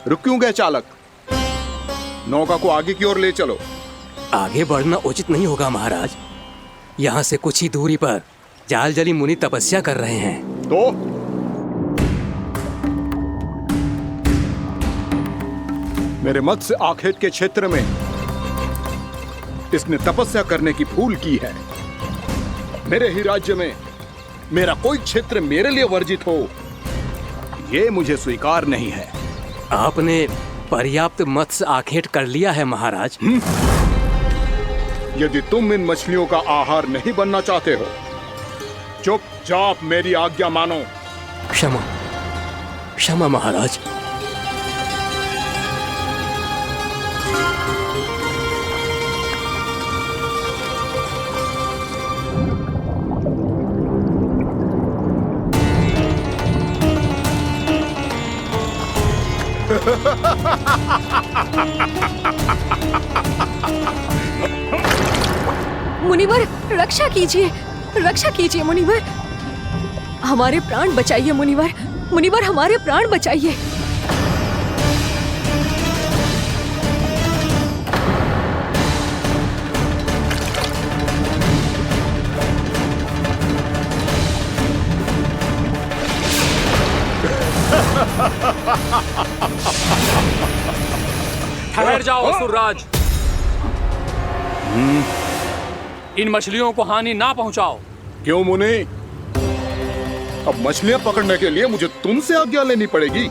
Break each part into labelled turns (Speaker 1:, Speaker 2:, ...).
Speaker 1: रुक क्यों गए चालक? नौका को आगे की ओर ले चलो।
Speaker 2: आगे बढ़ना उचित नहीं होगा महाराज। यहाँ से कुछ ही दूरी पर जालजली मुनि तपस्या कर रहे हैं।
Speaker 1: तो मेरे मत्स्य आखेट के क्षेत्र में इसने तपस्या करने की भूल की है। मेरे ही राज्य में मेरा कोई क्षेत्र मेरे लिए वर्जित हो, यह मुझे स्वीकार नहीं है।
Speaker 2: आपने पर्याप्त मत्स्य आखेट कर लिया है महाराज।
Speaker 1: यदि तुम इन मछलियों का आहार नहीं बनना चाहते हो, चुपचाप मेरी आज्ञा मानो।
Speaker 2: क्षमा, क्षमा महाराज।
Speaker 3: मुनिवर, रक्षा कीजिए, रक्षा कीजिए मुनिवर। हमारे प्राण बचाइए मुनिवर, मुनिवर हमारे प्राण बचाइए।
Speaker 4: ठहर जाओ असुरराज। इन मछलियों को हानि ना पहुंचाओ।
Speaker 1: क्यों मुनि? अब मछलियां पकड़ने के लिए मुझे तुमसे आज्ञा लेनी पड़ेगी।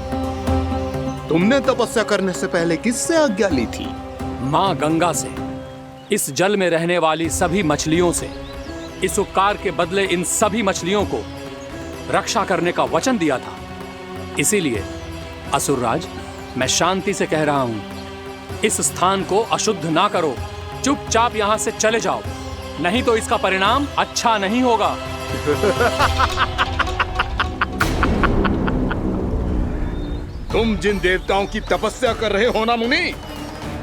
Speaker 1: तुमने तपस्या करने से पहले किससे आज्ञा ली थी?
Speaker 4: मां गंगा से, इस जल में रहने वाली सभी मछलियों से। इस उपकार के बदले इन सभी मछलियों को रक्षा करने का वचन दिया था। इसीलिए असुरराज, मैं शांति से कह रहा हूं, इस स्थान को अशुद्ध ना करो। चुपचाप यहां से चले जाओ, नहीं तो इसका परिणाम अच्छा नहीं होगा।
Speaker 1: तुम जिन देवताओं की तपस्या कर रहे हो ना मुनि,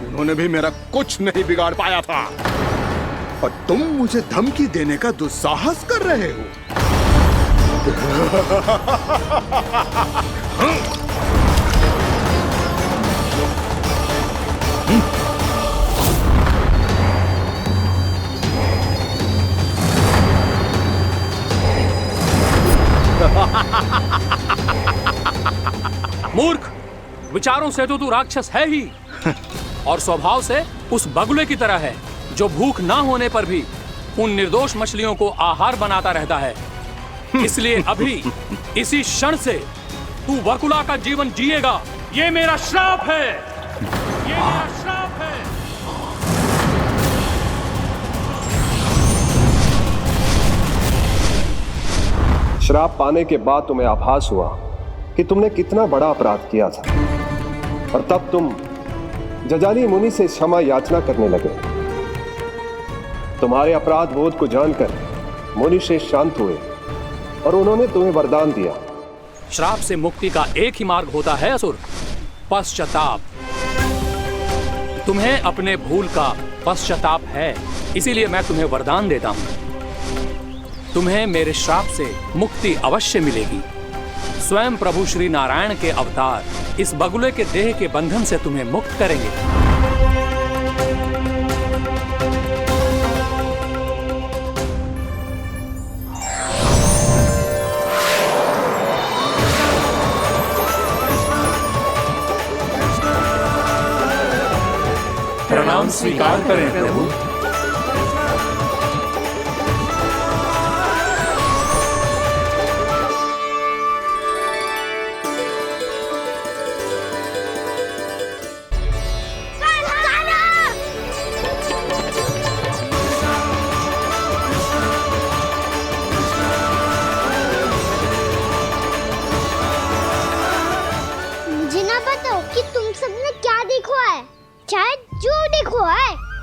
Speaker 1: उन्होंने भी मेरा कुछ नहीं बिगाड़ पाया था, और तुम मुझे धमकी देने का दुस्साहस कर रहे हो।
Speaker 4: मूर्ख, विचारों से तो तू राक्षस है ही, और स्वभाव से उस बगुले की तरह है जो भूख ना होने पर भी उन निर्दोष मछलियों को आहार बनाता रहता है। इसलिए अभी इसी क्षण से तू वकुला का जीवन जिएगा। ये मेरा श्राप है, ये मेरा श्राप है।
Speaker 5: श्राप पाने के बाद तुम्हें आभास हुआ कि तुमने कितना बड़ा अपराध किया था, और तब तुम जजाली मुनि से क्षमा याचना करने लगे। तुम्हारे अपराध बोध को जानकर मुनि से शांत हुए और उन्होंने तुम्हें वरदान दिया।
Speaker 4: श्राप से मुक्ति का एक ही मार्ग होता है असुर, पश्चाताप। तुम्हें अपने भूल का पश्चाताप है, इसीलिए मैं तुम्हें वरदान देता हूं। तुम्हें मेरे श्राप से मुक्ति अवश्य मिलेगी। स्वयं प्रभु श्री नारायण के अवतार इस बगुले के देह के बंधन से तुम्हें मुक्त करेंगे।
Speaker 6: प्रणाम स्वीकार करें प्रभु।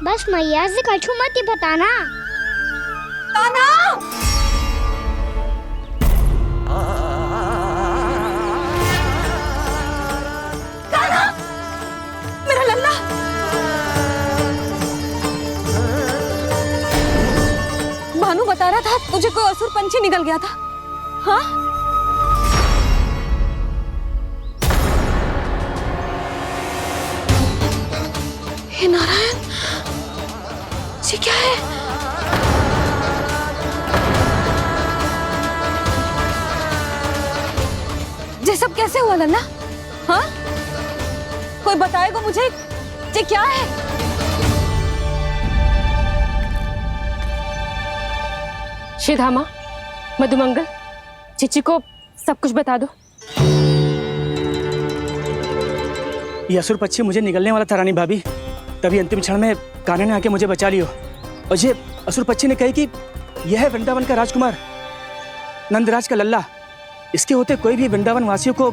Speaker 7: बस मैया से कछु मत ही बताना।
Speaker 3: ताना! ताना! मेरा लल्ला! भानु बता रहा था तुझे कोई असुर पंछी निकल गया था। हाँ? हे नारायण, ये क्या है? ये सब कैसे हुआ लल्ला? हाँ, कोई बताएगा मुझे ये क्या है?
Speaker 8: श्रीधामा, मधुमंगल, चिची को सब कुछ बता दो।
Speaker 9: ये असुर पक्षी मुझे निगलने वाला था रानी भाभी, तभी अंतिम क्षण में कान्हा ने आके मुझे बचा लियो। और ये असुर पक्षी ने कही कि यह है वृंदावन का राजकुमार, नंदराज का लल्ला। इसके होते कोई भी वृंदावन वासियों को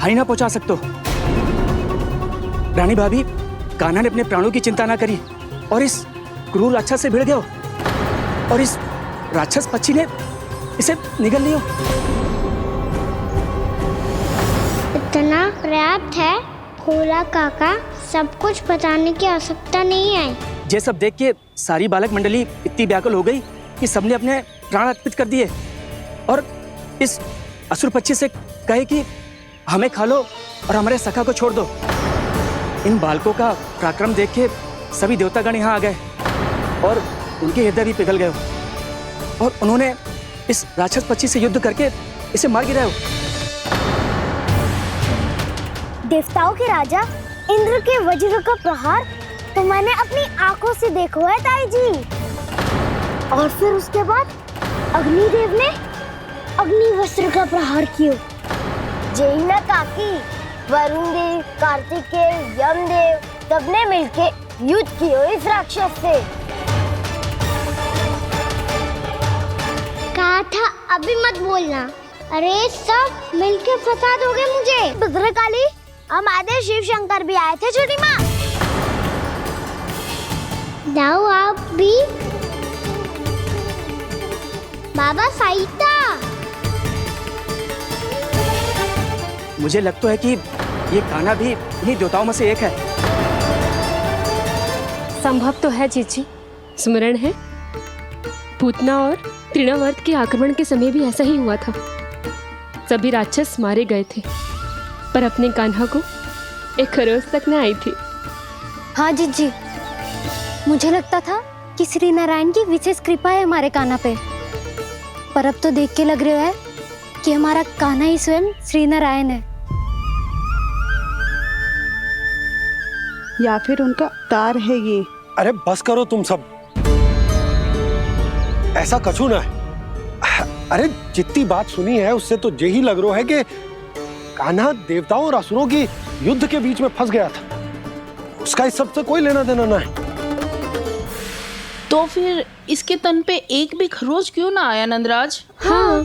Speaker 9: हानि ना पहुंचा सकते। रानी भाभी, कान्हा ने अपने प्राणों की चिंता ना करी और इस क्रूर राक्षस से भिड़ गयो और इस राक्षस पक्षी ने इसे निगल लियो।
Speaker 7: इतना पर्याप्त है भोला काका, सब कुछ बताने की आवश्यकता नहीं है।
Speaker 9: ये सब देख के सारी बालक मंडली इतनी व्याकुल हो गई कि सबने अपने प्राण अर्पित कर दिए और इस असुर पक्षी से कहे कि हमें खा लो और हमारे सखा को छोड़ दो। इन बालकों का पराक्रम देख के सभी देवतागण यहाँ आ गए और उनके हृदय भी पिघल गए और उन्होंने इस राक्षस पक्षी से युद्ध करके इसे मार गिराया।
Speaker 7: देवताओं के राजा इंद्र के वज्र का प्रहार तो मैंने अपनी आंखों से देखा है ताई जी। और फिर उसके बाद अग्निदेव ने अग्निवस्त्र का प्रहार किया। जैना काकी, वरुण देव, कार्तिकेय, यमदेव सबने मिलके युद्ध किया इस राक्षस से। कहा था अभी मत बोलना। अरे सब मिलके फंसा दोगे मुझे। भद्रकाली, हमारे शिव शंकर भी आए थे छोटी माँ। जाओ आप भी। बाबा साईता,
Speaker 9: मुझे लगता है कि ये कान्हा भी इन्हीं देवताओं में से एक है।
Speaker 8: संभव तो है चीची। स्मरण है, पूतना और तृणावर्त के आक्रमण के समय भी ऐसा ही हुआ था। सभी राक्षस मारे गए थे पर अपने कान्हा को एक खरोच तक न आई थी।
Speaker 7: हाँ जीजी, मुझे लगता था कि श्री नारायण की विशेष कृपा है हमारे कान्हा पे, पर अब तो देख के लग रहा है कि हमारा कान्हा ही स्वयं श्री नारायण है।
Speaker 10: या फिर उनका अवतार है ये।
Speaker 5: अरे बस करो तुम सब, ऐसा कछु ना है। अरे जितनी बात सुनी है उससे तो यही लग रहा है कि कान्हा देवताओं और असुरों की युद्ध के बीच में फंस गया था। उसका इस सब से कोई लेना देना ना है।
Speaker 6: तो फिर इसके तन पे एक भी खरोच क्यों ना आया नंदराज?
Speaker 8: हाँ,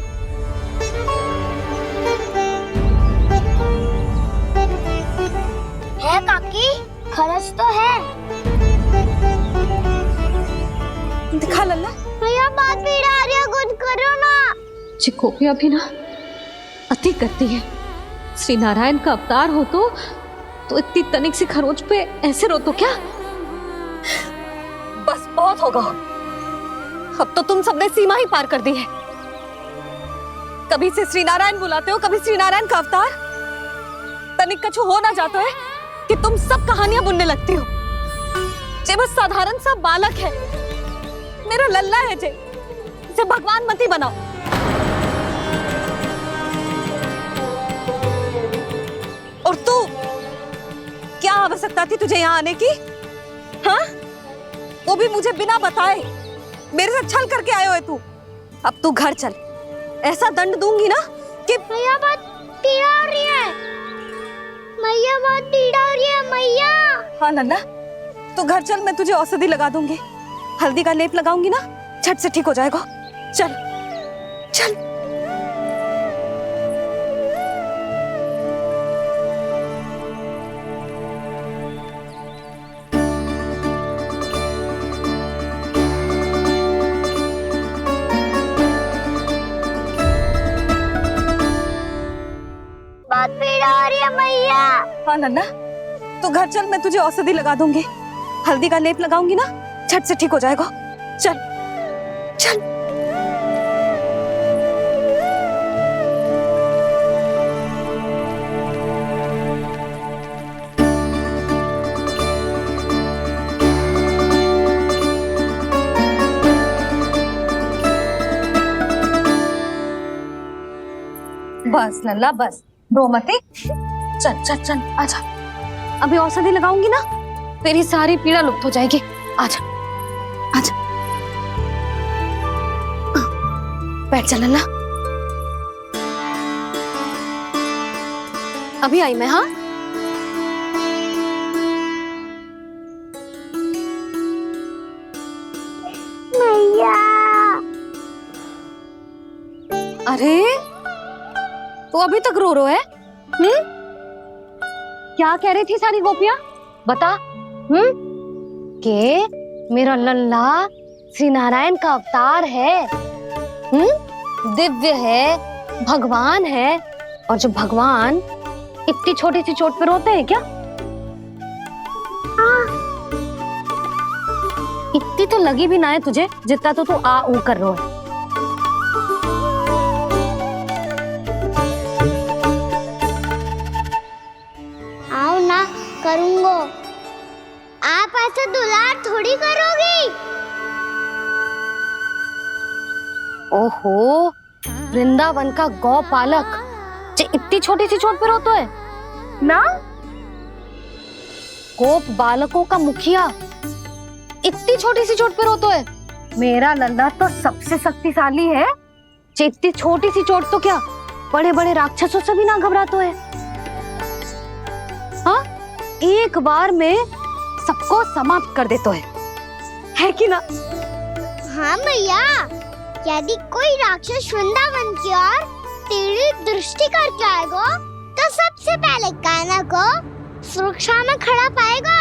Speaker 7: है काकी, खरच तो है।
Speaker 3: दिखा लल्ला।
Speaker 7: भैया बात पीड़ा आ रही है, कुछ करो ना।
Speaker 3: चिकोपिया भी ना अति करती है। श्री नारायण का अवतार हो तो इतनी तनिक सी खरोच पे ऐसे रो तो क्या? बस बहुत होगा। अब तो तुम सबने सीमा ही पार कर दी है। कभी से श्री नारायण बुलाते हो, कभी श्री नारायण का अवतार। तनिक कछु हो ना जाता है कि तुम सब कहानियां बुनने लगती हो। जे बस साधारण सा बालक है, मेरा लल्ला है जे भगवान मती बनाओ। और तू, क्या आवश्यकता थी तुझे यहाँ आने की? हाँ, वो भी मुझे बिना बताए मेरे साथ छल करके आए हो तू। अब तू घर चल, ऐसा दंड दूंगी ना कि
Speaker 7: मैया बहुत पीड़ा हो रही है। मैया बहुत पीड़ा हो रही है मैया।
Speaker 3: हाँ नन्ना, तू घर चल, मैं तुझे औषधि लगा दूंगी। हल्दी का लेप लगाऊंगी ना, झट से ठीक हो जाएगा। चल चल।
Speaker 7: बहुत पीड़ा हो रही है मैया।
Speaker 3: हाँ नन्ना, तू घर चल, मैं तुझे औषधि लगा दूंगी। हल्दी का लेप लगाऊंगी ना, झट से ठीक हो जाएगा। चल चल। बस लल्ला बस, रो मत। चल चल चल आजा, अभी औषधि लगाऊंगी ना तेरी सारी पीड़ा लुप्त हो जाएगी। आजा आजा, बैठ जा लल्ला। अभी आई मैं। हाँ
Speaker 7: मैया।
Speaker 3: अरे तू अभी तक रो है? क्या कह रही थी सारी गोपियां? बता। के मेरा लल्ला श्री नारायण का अवतार है, दिव्य है, भगवान है। और जब भगवान इतनी छोटी सी चोट पे रोते हैं क्या? इतनी तो लगी भी ना है तुझे जितना तो तू आ ऊ कर रो है।
Speaker 7: आओ ना करूंगो, आप ऐसा दुलार थोड़ी करोगी।
Speaker 3: ओहो, वृंदावन का गौपालक जो इतनी छोटी सी चोट पे रोता है ना? गोप बालकों का मुखिया इतनी छोटी सी चोट पे रोता है? मेरा लल्ला तो सबसे शक्तिशाली है, जो इतनी छोटी सी चोट तो क्या बड़े बड़े राक्षसों से भी ना घबराता है। हाँ, एक बार में सबको समाप्त कर देता है कि ना?
Speaker 7: हाँ भैया, यदि कोई राक्षस वृंदावन की ओर तेरी दृष्टि करके आएगा तो सबसे पहले कान्हा को सुरक्षा में खड़ा पाएगा,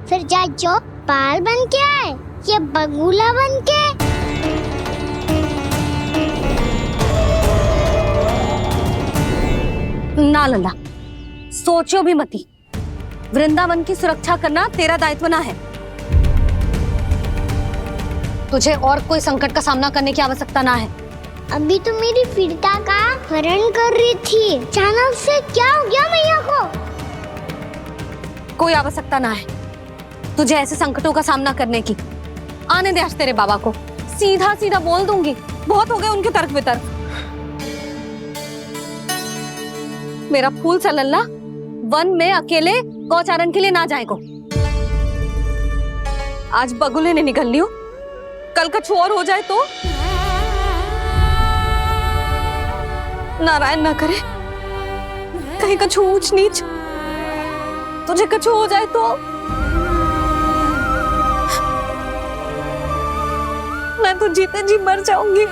Speaker 7: फिर चाहे जो पाल बन के आए या बगुला बन के।
Speaker 3: ना लल्ला, सोचो भी मती। वृंदावन की सुरक्षा करना तेरा दायित्व ना है। तुझे और कोई संकट का सामना करने की आवश्यकता ना है।
Speaker 7: अभी तो मेरी पीड़िता का हरण कर रही थी, अचानक से क्या हो गया मैया को?
Speaker 3: कोई आवश्यकता ना है तुझे ऐसे संकटों का सामना करने की। आने दे आज तेरे बाबा को, सीधा सीधा बोल दूंगी। बहुत हो गए उनके तर्क वितर्क। मेरा फूल सा लल्ला वन में अकेले गौचारण के लिए ना जाएगो। आज बगुले ने निकल लियो, कल कछु और हो जाए तो? नारायण ना करे, कहीं कछु ऊंच नीच तुझे कछु हो जाए तो? मैं तो जीते जी मर जाऊंगी।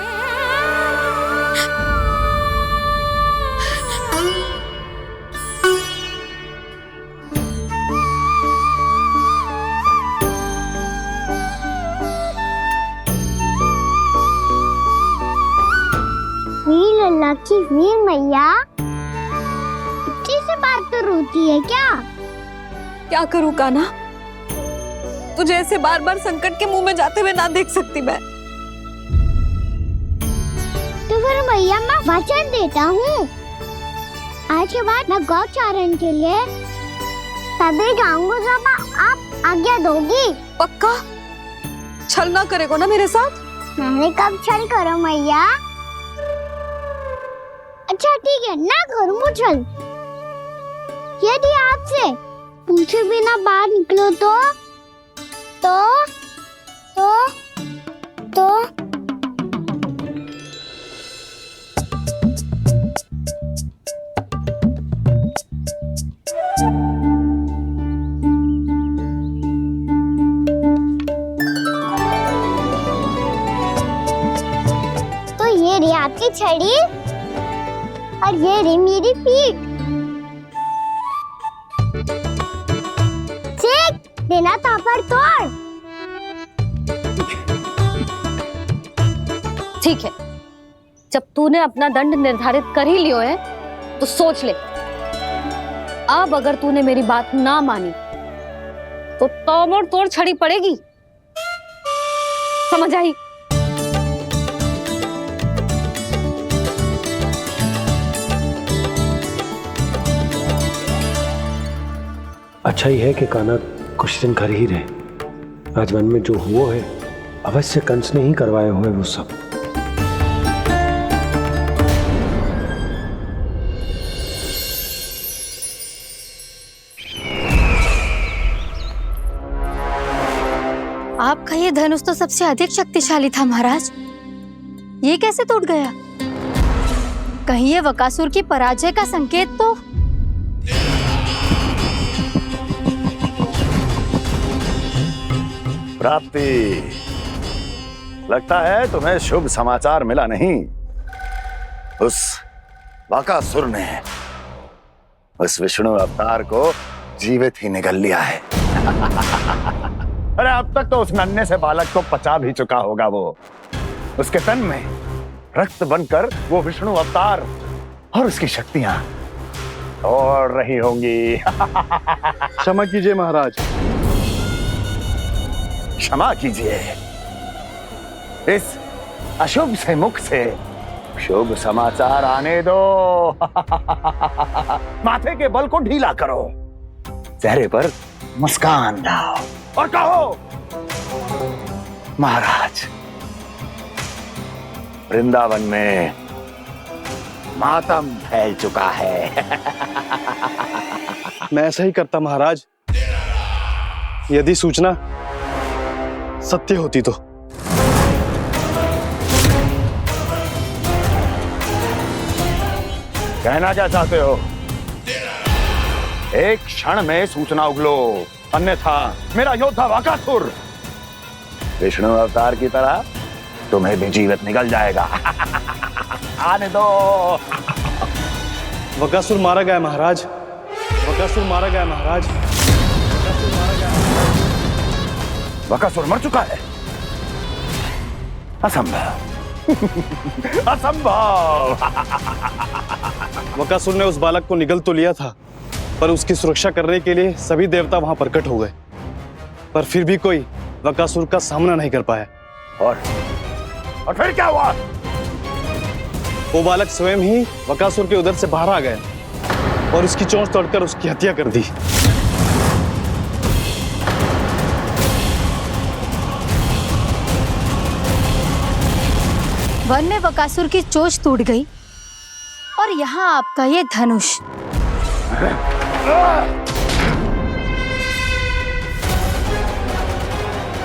Speaker 7: वीर लल्ला की वीर मैया इतनी सी बात तो रोती है क्या?
Speaker 3: क्या करूं कान्हा, तुझे ऐसे बार बार संकट के मुंह में जाते हुए ना देख सकती मैं।
Speaker 7: तो फिर मैया मैं वचन देता हूँ, आज के बाद मैं गौचारण के लिए तभी जाऊंगा जब आप आज्ञा दोगी।
Speaker 3: पक्का? छल ना करेगा ना मेरे साथ?
Speaker 7: मैंने कब छल करो मैया? अच्छा ठीक है, ना करूँगा छल। यदि आपसे पूछे बिना बाहर निकलो तो ये रही आपकी छड़ी और ये रही मेरी पीठ। चेक देना तापर तोड़।
Speaker 3: ठीक है, जब तूने अपना दंड निर्धारित कर ही लियो है तो सोच ले, अब अगर तूने मेरी बात ना मानी तो तोड़ तोड़ छड़ी पड़ेगी। समझ आई?
Speaker 5: अच्छा ही है कि कान्हा कुछ दिन घर ही रहे। आज वन में जो हुआ है अवश्य कंस ने ही करवाए हुए वो सब।
Speaker 7: ये धनुष तो सबसे अधिक शक्तिशाली था महाराज। ये कैसे टूट गया? कहीं ये बकासुर की पराजय का संकेत तो?
Speaker 11: प्राप्ति, लगता है तुम्हें शुभ समाचार मिला नहीं। उस बकासुर ने उस विष्णु अवतार को जीवित ही निगल लिया है। अरे अब तक तो उस नन्हे से बालक को पचा भी चुका होगा वो। उसके तन में रक्त बनकर वो विष्णु अवतार और उसकी शक्तियां और रही होंगी।
Speaker 5: क्षमा कीजिए महाराज।
Speaker 11: क्षमा कीजिए। इस अशुभ से मुख से शुभ समाचार आने दो। माथे के बल को ढीला करो, चेहरे पर मुस्कान लाओ और कहो, महाराज, वृंदावन में मातम फैल चुका है।
Speaker 5: मैं ऐसा ही करता महाराज, यदि सूचना सत्य होती तो।
Speaker 11: कहना क्या चाहते हो? एक क्षण में सूचना उगलो, अन्यथा मेरा योद्धा बकासुर विष्णु अवतार की तरह तुम्हें भी जीवित निकल जाएगा। आने दो।
Speaker 5: बकासुर मारा गया महाराज, बकासुर मारा गया महाराज, बकासुर मारा गया।
Speaker 11: बकासुर मर चुका है? असंभव। असंभव।
Speaker 5: बकासुर ने उस बालक को निगल तो लिया था, पर उसकी सुरक्षा करने के लिए सभी देवता वहां प्रकट हो गए, पर फिर भी कोई बकासुर का सामना नहीं कर पाया।
Speaker 11: और फिर क्या हुआ?
Speaker 5: वो बालक स्वयं ही बकासुर के उदर से बाहर आ गया और उसकी चोंच तोड़कर उसकी हत्या कर दी।
Speaker 7: वन में बकासुर की चोंच टूट गई और यहाँ आपका ये धनुष।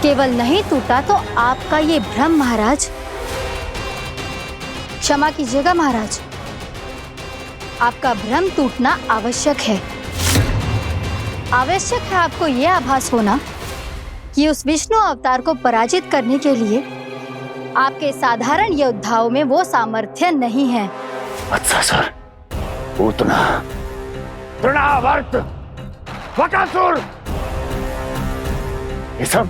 Speaker 7: केवल नहीं टूटा तो आपका ये भ्रम महाराज। क्षमा कीजिएगा महाराज, आपका भ्रम टूटना आवश्यक है। आवश्यक है आपको यह आभास होना कि उस विष्णु अवतार को पराजित करने के लिए आपके साधारण योद्धाओं में वो सामर्थ्य नहीं है।
Speaker 11: अच्छा सर, पूतना, तृणावर्त, बकासुर, ये सब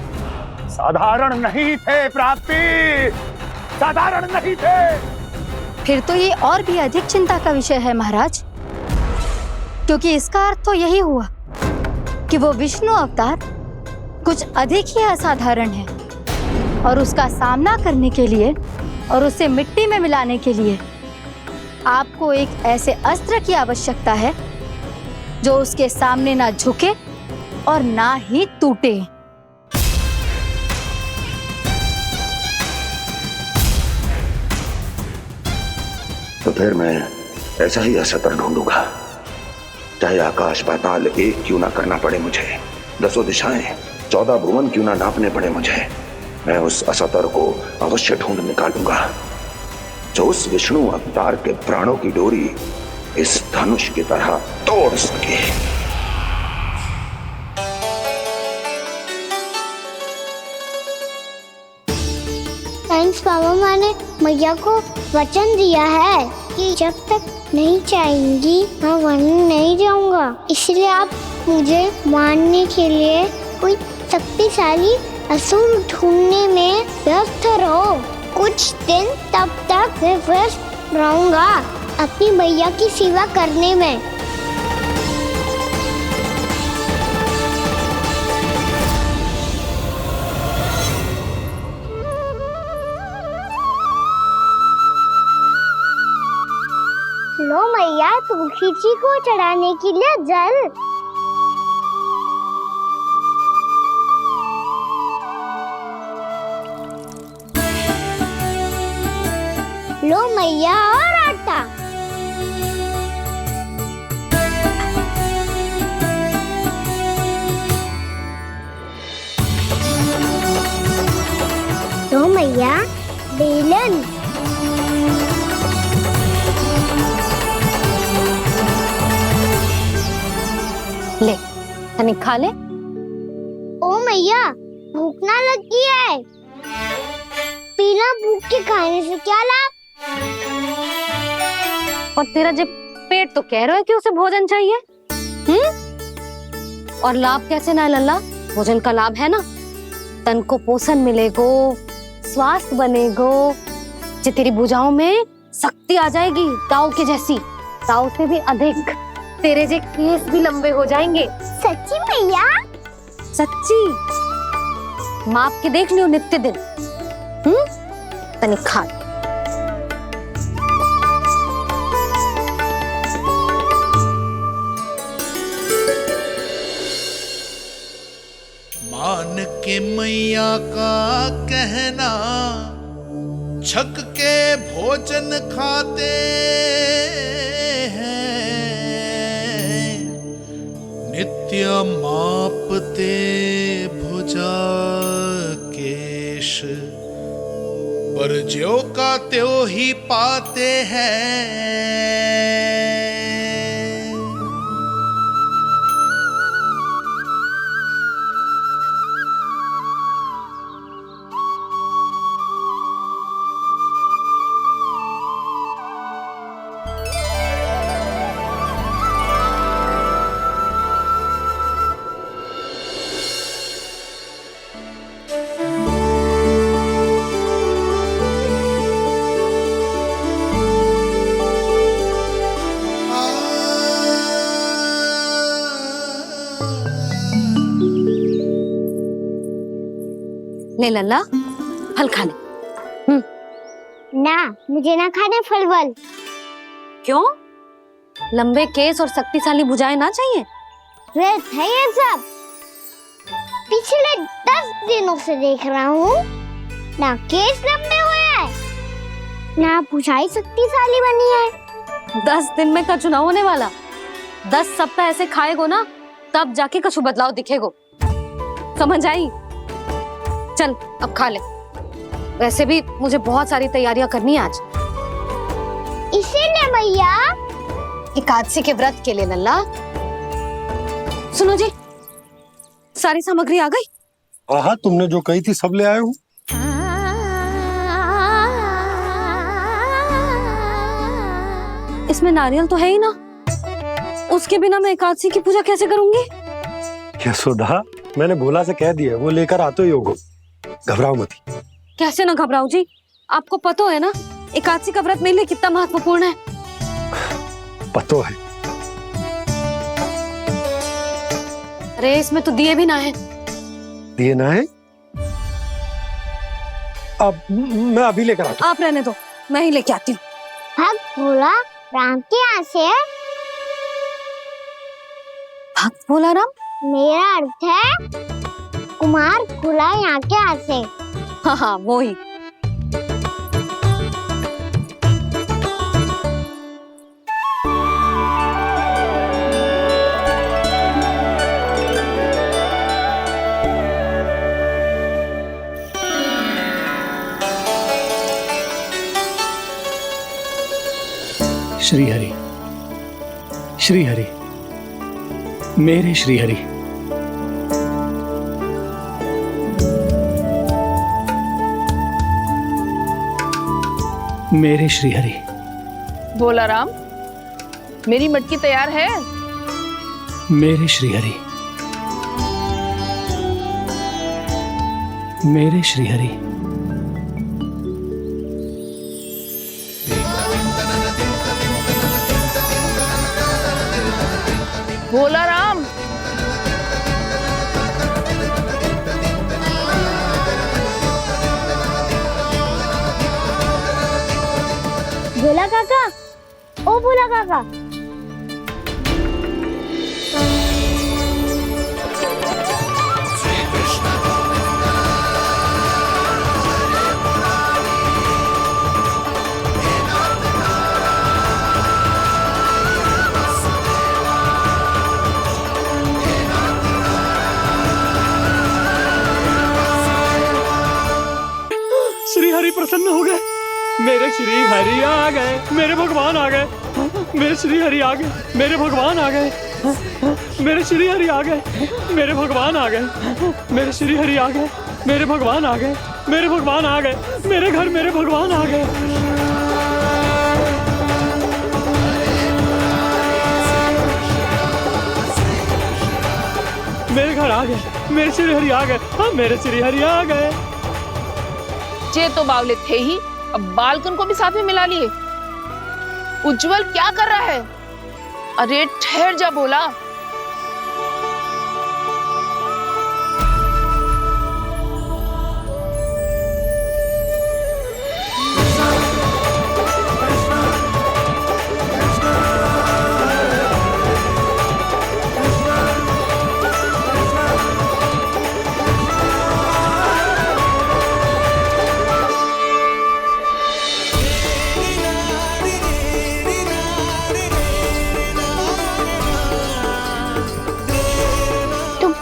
Speaker 11: साधारण नहीं थे प्राप्ति, साधारण नहीं थे।
Speaker 7: फिर तो ये और भी अधिक चिंता का विषय है महाराज, क्योंकि इसका अर्थ तो यही हुआ कि वो विष्णु अवतार कुछ अधिक ही असाधारण है और उसका सामना करने के लिए और उसे मिट्टी में मिलाने के लिए आपको एक ऐसे अस्त्र की आवश्यकता है जो उसके सामने ना झुके और ना ही टूटे।
Speaker 11: तो फिर मैं ऐसा ही असत्र ढूंढूंगा, चाहे आकाश पाताल एक क्यों ना करना पड़े मुझे, 10 दिशाएं 14 भुवन क्यों ना नापने पड़े मुझे। मैं उस असतर को अवश्य ढूंढ निकालूंगा जो उस विष्णु अवतार के प्राणों की डोरी इस धनुष की तरह तोड़ सके।
Speaker 7: थैंक्स पापा, मैंने मैया को वचन दिया है कि जब तक नहीं चाहेंगी मैं वन नहीं जाऊंगा, इसलिए आप मुझे मारने के लिए कोई शक्तिशाली असुर ढूंढने में व्यस्त रहो। कुछ दिन तब तक मैं व्यस्त रहूंगा अपनी मैया की सेवा करने में। लो मैया, तुलसी जी को चढ़ाने के लिए जल। लो मैया, और आटा। दो मैया बेलन।
Speaker 3: ले तनिक खा ले।
Speaker 7: ओ मैया भूख ना लगी है। बिना भूख के खाने से क्या लाभ?
Speaker 3: और तेरा जब पेट तो कह रहा है कि उसे भोजन चाहिए। और लाभ कैसे ना है लल्ला? भोजन का लाभ है ना, तन को पोषण मिलेगो, स्वास्थ्य बनेगो, जो तेरी भुजाओं में शक्ति आ जाएगी ताऊ के जैसी, ताऊ से भी अधिक। तेरे जे केस भी लंबे हो जाएंगे।
Speaker 7: सच्ची मैया?
Speaker 3: सच्ची। माप के देख लियो नित्य दिन। तनिक खा।
Speaker 12: मान के मैया का कहना, छक के भोजन खाते हैं, नित्य मापते भुजा केश, पर ज्यो का त्यों ही पाते हैं।
Speaker 3: ले लल्ला फल खा ले।
Speaker 7: ना, मुझे ना खाने फल वल।
Speaker 3: क्यों? लंबे केस और शक्तिशाली भुजाएं ना चाहिए?
Speaker 7: व्यर्थ है ये सब। पिछले 10 दिनों से देख रहा हूँ, ना केस लंबे हुए हैं, ना भुजाएं शक्तिशाली बनी है।
Speaker 3: 10 दिन में कछु ना होने वाला। 10 सप्ताह ऐसे खाएगो ना, तब जाके कछु बदलाव दिखेगो। समझ आई? चल अब खा ले। वैसे भी मुझे बहुत सारी तैयारियां करनी है आज।
Speaker 7: इसीलिए भैया
Speaker 3: एकादशी के व्रत के लिए लल्ला। सुनो जी, सारी सामग्री आ गई?
Speaker 5: हाँ, तुमने जो कही थी सब ले आए हूँ।
Speaker 3: इसमें नारियल तो है ही ना, उसके बिना मैं एकादशी की पूजा कैसे करूंगी?
Speaker 5: यशोदा, मैंने भोला से कह दिया, वो लेकर आते ही होगा। घबराओ मत।
Speaker 3: कैसे ना घबराओ जी, आपको पता है ना एकादशी का व्रत मेरे लिए कितना महत्वपूर्ण है।
Speaker 5: पता है।
Speaker 3: अरे इसमें तो दिए भी ना है।
Speaker 5: दिए ना है? अब मैं अभी लेकर आता हूँ।
Speaker 3: आप रहने दो, मैं ही लेके आती हूँ।
Speaker 7: भक्त भोला राम के यहाँ से है?
Speaker 3: भक्त भोला राम?
Speaker 7: मेरा अर्थ है कुमार भोला यहाँ के यहाँ से।
Speaker 3: हाँ हाँ वो ही।
Speaker 4: श्री हरि, श्री हरि, मेरे श्री हरि। मेरे श्री हरि।
Speaker 6: भोला राम, मेरी मटकी तैयार है?
Speaker 4: मेरे श्री हरि। मेरे श्री हरि।
Speaker 6: भोला राम,
Speaker 7: भोला काका, ओ भोला काका।
Speaker 4: श्री हरि प्रसन्न हो गए। मेरे श्री हरि आ गए, मेरे भगवान आ गए। मेरे श्री हरि आ गए, मेरे भगवान आ गए। मेरे श्री हरि आ गए, मेरे भगवान आ गए। मेरे श्री हरि आ गए, मेरे भगवान आ गए। मेरे भगवान आ गए, मेरे घर मेरे भगवान आ गए। मेरे घर आ गए, मेरे श्री हरि आ गए। हाँ, मेरे श्री हरि आ गए।
Speaker 6: जे तो बावले थे ही, अब बालकन को भी साथ में मिला लिए। उज्जवल क्या कर रहा है? अरे ठहर जा बोला।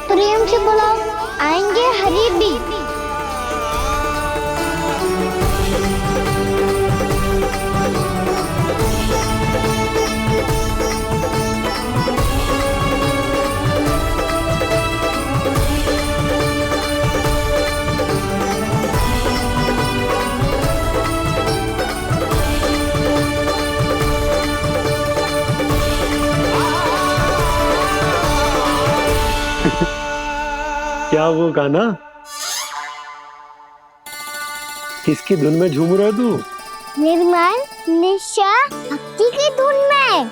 Speaker 7: प्रेम से बुलाओ, आएंगे हरी भी।
Speaker 5: क्या वो गाना? किसकी धुन में झूम रहा तू?
Speaker 7: निर्मल निशा भक्ति की धुन में।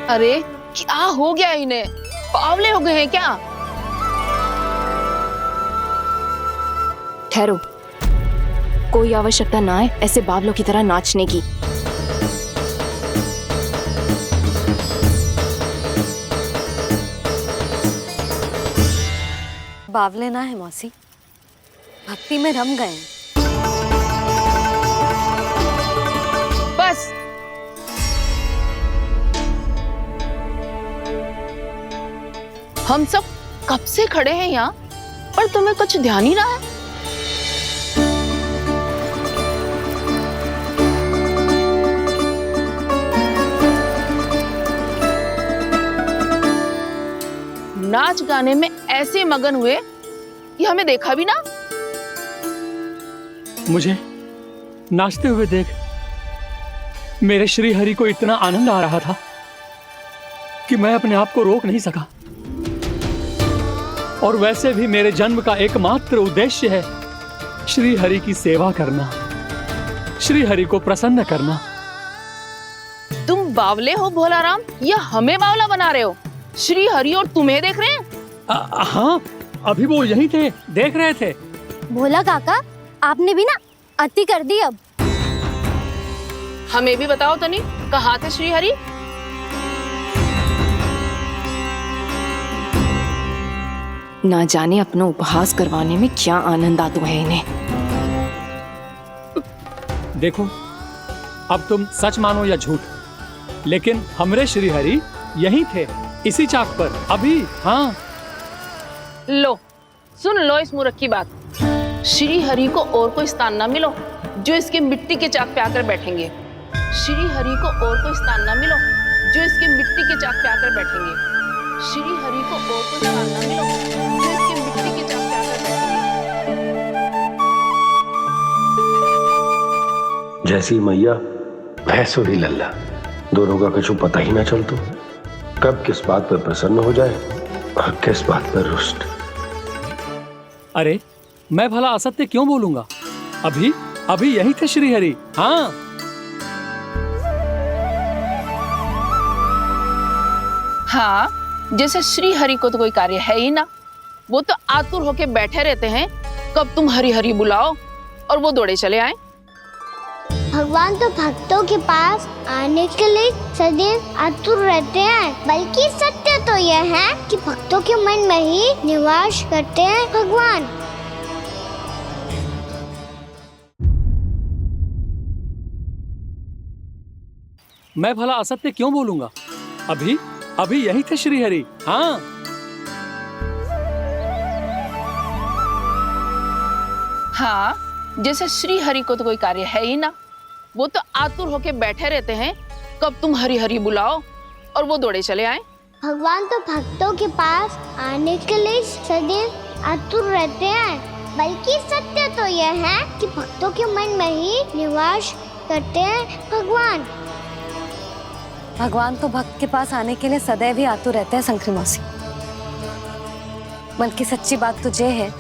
Speaker 6: अरे क्या हो गया इन्हें? बावले हो गए हैं क्या?
Speaker 13: ठहरो, कोई आवश्यकता ना है ऐसे बावलों की तरह नाचने की।
Speaker 3: बावले ना है मौसी, भक्ति में रम गए।
Speaker 6: बस हम सब कब से खड़े हैं यहाँ, पर तुम्हें कुछ ध्यान ही ना है। नाच गाने में ऐसे मगन हुए कि हमें देखा भी ना।
Speaker 4: मुझे नाचते हुए देख मेरे श्री हरि को इतना आनंद आ रहा था कि मैं अपने आप को रोक नहीं सका। और वैसे भी मेरे जन्म का एकमात्र उद्देश्य है श्री हरि की सेवा करना, श्री हरि को प्रसन्न करना।
Speaker 6: तुम बावले हो भोलाराम, या हमें बावला बना रहे हो? श्री हरि और तुम्हें देख रहे हैं?
Speaker 4: हाँ, अभी वो यहीं थे, देख रहे थे।
Speaker 7: भोला काका, आपने भी ना अति कर दी। अब
Speaker 6: हमें भी बताओ तनी, कहाँ थे श्री हरि?
Speaker 13: ना जाने अपना उपहास करवाने में क्या आनंद आता है इन्हें।
Speaker 4: देखो, अब तुम सच मानो या झूठ, लेकिन हमरे श्री हरि यहीं थे, इसी चाक पर अभी। हाँ,
Speaker 6: लो सुन लो इस मूर्ख की बात। श्री हरि को और कोई स्थान ना मिलो जो इसके मिट्टी के चाक पे आकर बैठेंगे। श्री हरि को और कोई स्थान ना मिलो जो इसके मिट्टी के चाक पे आकर बैठेंगे। श्री हरि को और कोई स्थान ना मिलो जो इसके मिट्टी के चाक पे आकर बैठेंगे।
Speaker 11: जैसी मैया भैंसो ही लल्ला, दोनों का कुछ पता ही ना चल तो कब किस बात पर प्रसन्न हो जाए और किस बात पर रुष्ट।
Speaker 4: अरे मैं भला असत्य क्यों बोलूंगा? अभी अभी यही थे श्री हरि। हाँ,
Speaker 6: हाँ, जैसे श्री हरि को तो कोई कार्य है ही ना। वो तो आतुर होके बैठे रहते हैं कब तुम हरि हरि बुलाओ और वो दौड़े चले आए।
Speaker 7: भगवान भगवान तो भक्तों के पास आने के लिए सदैव आतुर रहते हैं, बल्कि सत्य तो यह है कि भक्तों के मन में ही निवास करते हैं भगवान।
Speaker 4: मैं भला असत्य क्यों बोलूंगा? अभी अभी यही थे श्रीहरि। हाँ,
Speaker 6: हाँ, जैसे श्री हरि को तो कोई कार्य है ही ना, वो तो आतुर होके बैठे रहते हैं कब तुम हरि हरि बुलाओ और वो दौड़े चले आए।
Speaker 7: भगवान तो भक्तों के पास आने के लिए सदैव आतुर रहते हैं, बल्कि सत्य तो यह है कि भक्तों के मन में ही निवास करते हैं भगवान।
Speaker 3: भगवान तो भक्त के पास आने के लिए सदैव ही आतुर रहते हैं शंकरी मौसी। बल्कि सच्ची बात तो ये है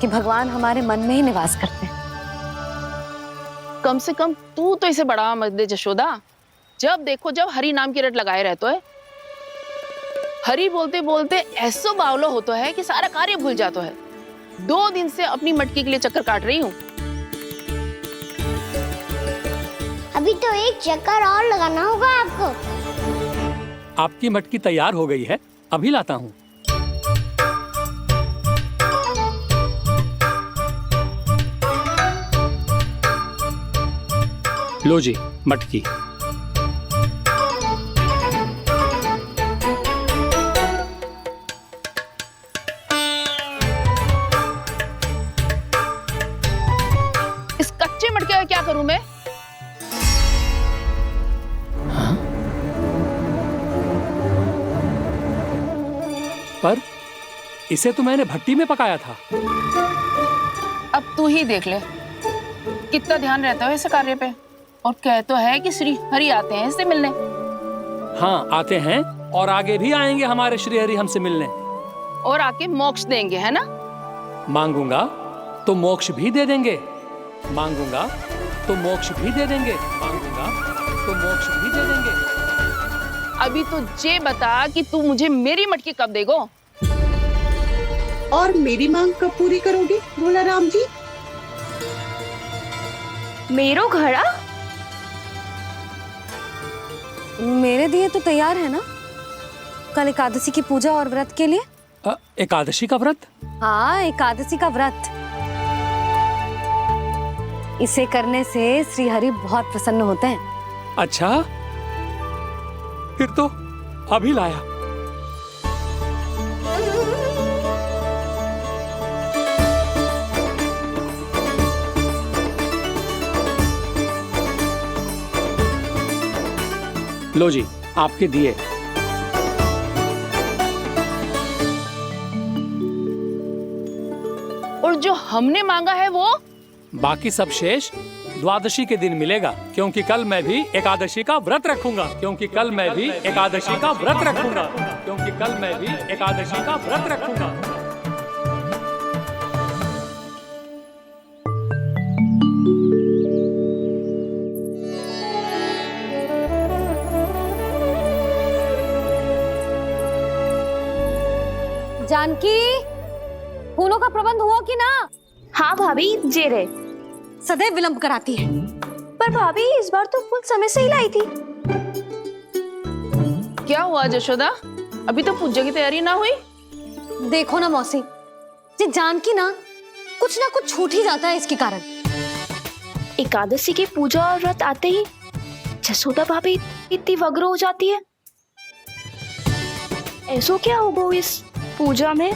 Speaker 3: कि भगवान हमारे मन में ही निवास करते हैं।
Speaker 6: कम से कम तू तो इसे बढ़ावा मत दे जशोदा। जब देखो जब हरि नाम की रट लगाए रहते है। हरि बोलते बोलते ऐसो बावलो होता है कि सारा कार्य भूल जाता है। 2 दिन से अपनी मटकी के लिए चक्कर काट रही हूँ।
Speaker 7: अभी तो एक चक्कर और लगाना होगा आपको।
Speaker 4: आपकी मटकी तैयार हो गई है, अभी लाता हूँ। लो जी मटकी।
Speaker 6: इस कच्चे मटके का क्या करूं मैं?
Speaker 4: पर इसे तो मैंने भट्टी में पकाया था।
Speaker 6: अब तू ही देख ले कितना ध्यान रहता है इस कार्य पे। और कह तो है कि श्री हरि आते हैं इससे मिलने।
Speaker 4: हाँ आते हैं और आगे भी आएंगे हमारे श्री हरि हमसे मिलने।
Speaker 6: और आके मोक्ष देंगे, है ना?
Speaker 4: मांगूंगा तो मोक्ष भी दे देंगे, मांगूंगा तो मोक्ष भी दे देंगे, मांगूंगा तो मोक्ष भी दे देंगे।
Speaker 6: अभी तो ये बता कि तू मुझे मेरी मटकी कब देगो?
Speaker 10: और मेरी मांग कब पूरी करोगी भोला राम जी?
Speaker 3: मेरो घड़ा मेरे दिए तो तैयार है ना, कल एकादशी की पूजा और व्रत के लिए।
Speaker 4: एकादशी का व्रत?
Speaker 3: हाँ, एकादशी का व्रत। इसे करने से श्री हरि बहुत प्रसन्न होते हैं।
Speaker 4: अच्छा, फिर तो अभी लाया। लो जी आपके दिए।
Speaker 6: और जो हमने मांगा है वो?
Speaker 4: बाकी सब शेष द्वादशी के दिन मिलेगा, क्योंकि कल मैं भी एकादशी का व्रत रखूंगा, क्योंकि कल मैं भी एकादशी का व्रत रखूंगा, क्योंकि कल मैं भी एकादशी का व्रत रखूंगा।
Speaker 3: जानकी, फूलों का प्रबंध हुआ कि ना?
Speaker 14: हाँ भाभी, जे रहे।
Speaker 3: सदैव विलंब कराती है।
Speaker 14: पर भाभी इस बार तो फूल समय से ही लाई थी।
Speaker 6: क्या हुआ जशोदा? अभी तो पूजा की तैयारी ना हुई?
Speaker 3: देखो ना मौसी, जी जानकी ना कुछ छूट ही जाता है इसके कारण।
Speaker 14: एकादशी की पूजा और व्रत आते ही जसोदा भाभी इतनी वग्र हो जाती है। ऐसो क्या होगा इस पूजा में?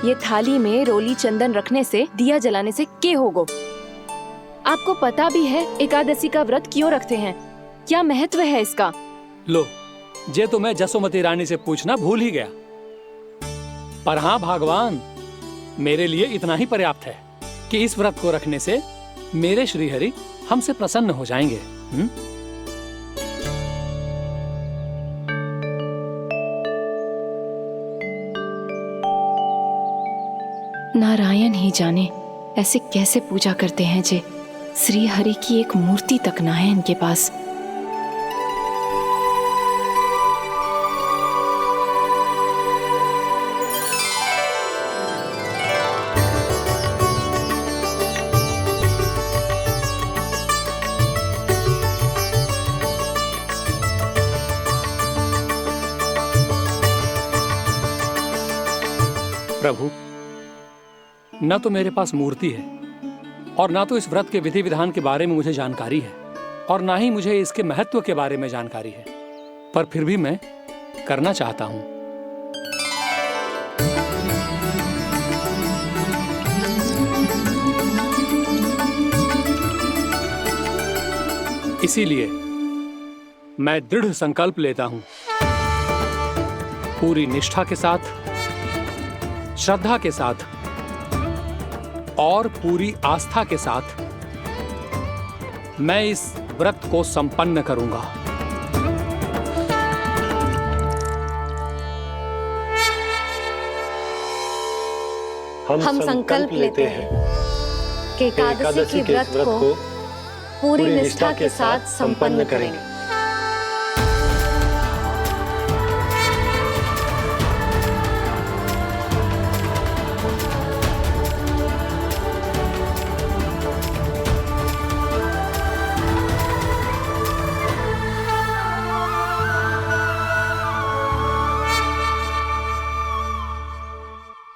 Speaker 13: ये थाली में रोली चंदन रखने से, दिया जलाने से के होगो? आपको पता भी है एकादशी का व्रत क्यों रखते हैं? क्या महत्व है इसका?
Speaker 4: लो, जे तो मैं जसोमती रानी से पूछना भूल ही गया। पर हाँ भगवान, मेरे लिए इतना ही पर्याप्त है कि इस व्रत को रखने से मेरे श्रीहरि हमसे प्रसन्न हो जाएंगे।
Speaker 13: नारायण ही जाने ऐसे कैसे पूजा करते हैं जे श्री हरि की एक मूर्ति तक ना है इनके पास।
Speaker 4: न तो मेरे पास मूर्ति है और ना तो इस व्रत के विधि विधान के बारे में मुझे जानकारी है और ना ही मुझे इसके महत्व के बारे में जानकारी है, पर फिर भी मैं करना चाहता हूं। इसीलिए मैं दृढ़ संकल्प लेता हूं, पूरी निष्ठा के साथ, श्रद्धा के साथ और पूरी आस्था के साथ मैं इस व्रत को संपन्न करूंगा।
Speaker 3: हम संकल्प लेते हैं कि एकादशी के व्रत को पूरी निष्ठा के साथ संपन्न करेंगे।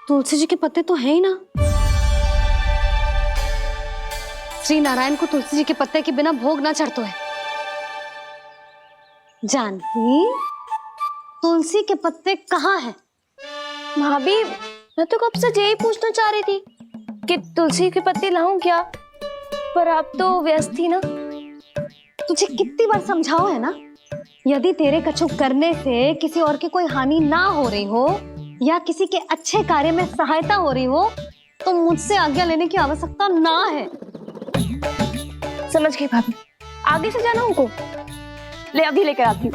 Speaker 3: तुलसी जी के पत्ते तो हैं ही ना। श्री नारायण को तुलसी जी के पत्ते के बिना भोग ना चढ़तो है। जानकी, तुलसी के पत्ते कहाँ हैं?
Speaker 14: भाभी, मैं तो कब से यही पूछना चाह रही थी कि तुलसी के पत्ते लाऊं क्या, पर आप तो व्यस्त थी ना।
Speaker 3: तुझे कितनी बार समझाओ है ना, यदि तेरे कछु करने से किसी और की कोई हानि ना हो रही हो या किसी के अच्छे कार्य में सहायता हो रही हो तो मुझसे आज्ञा लेने की आवश्यकता ना है।
Speaker 14: समझ गई भाभी, आगे से जाना उनको। ले अभी लेकर आती हूँ।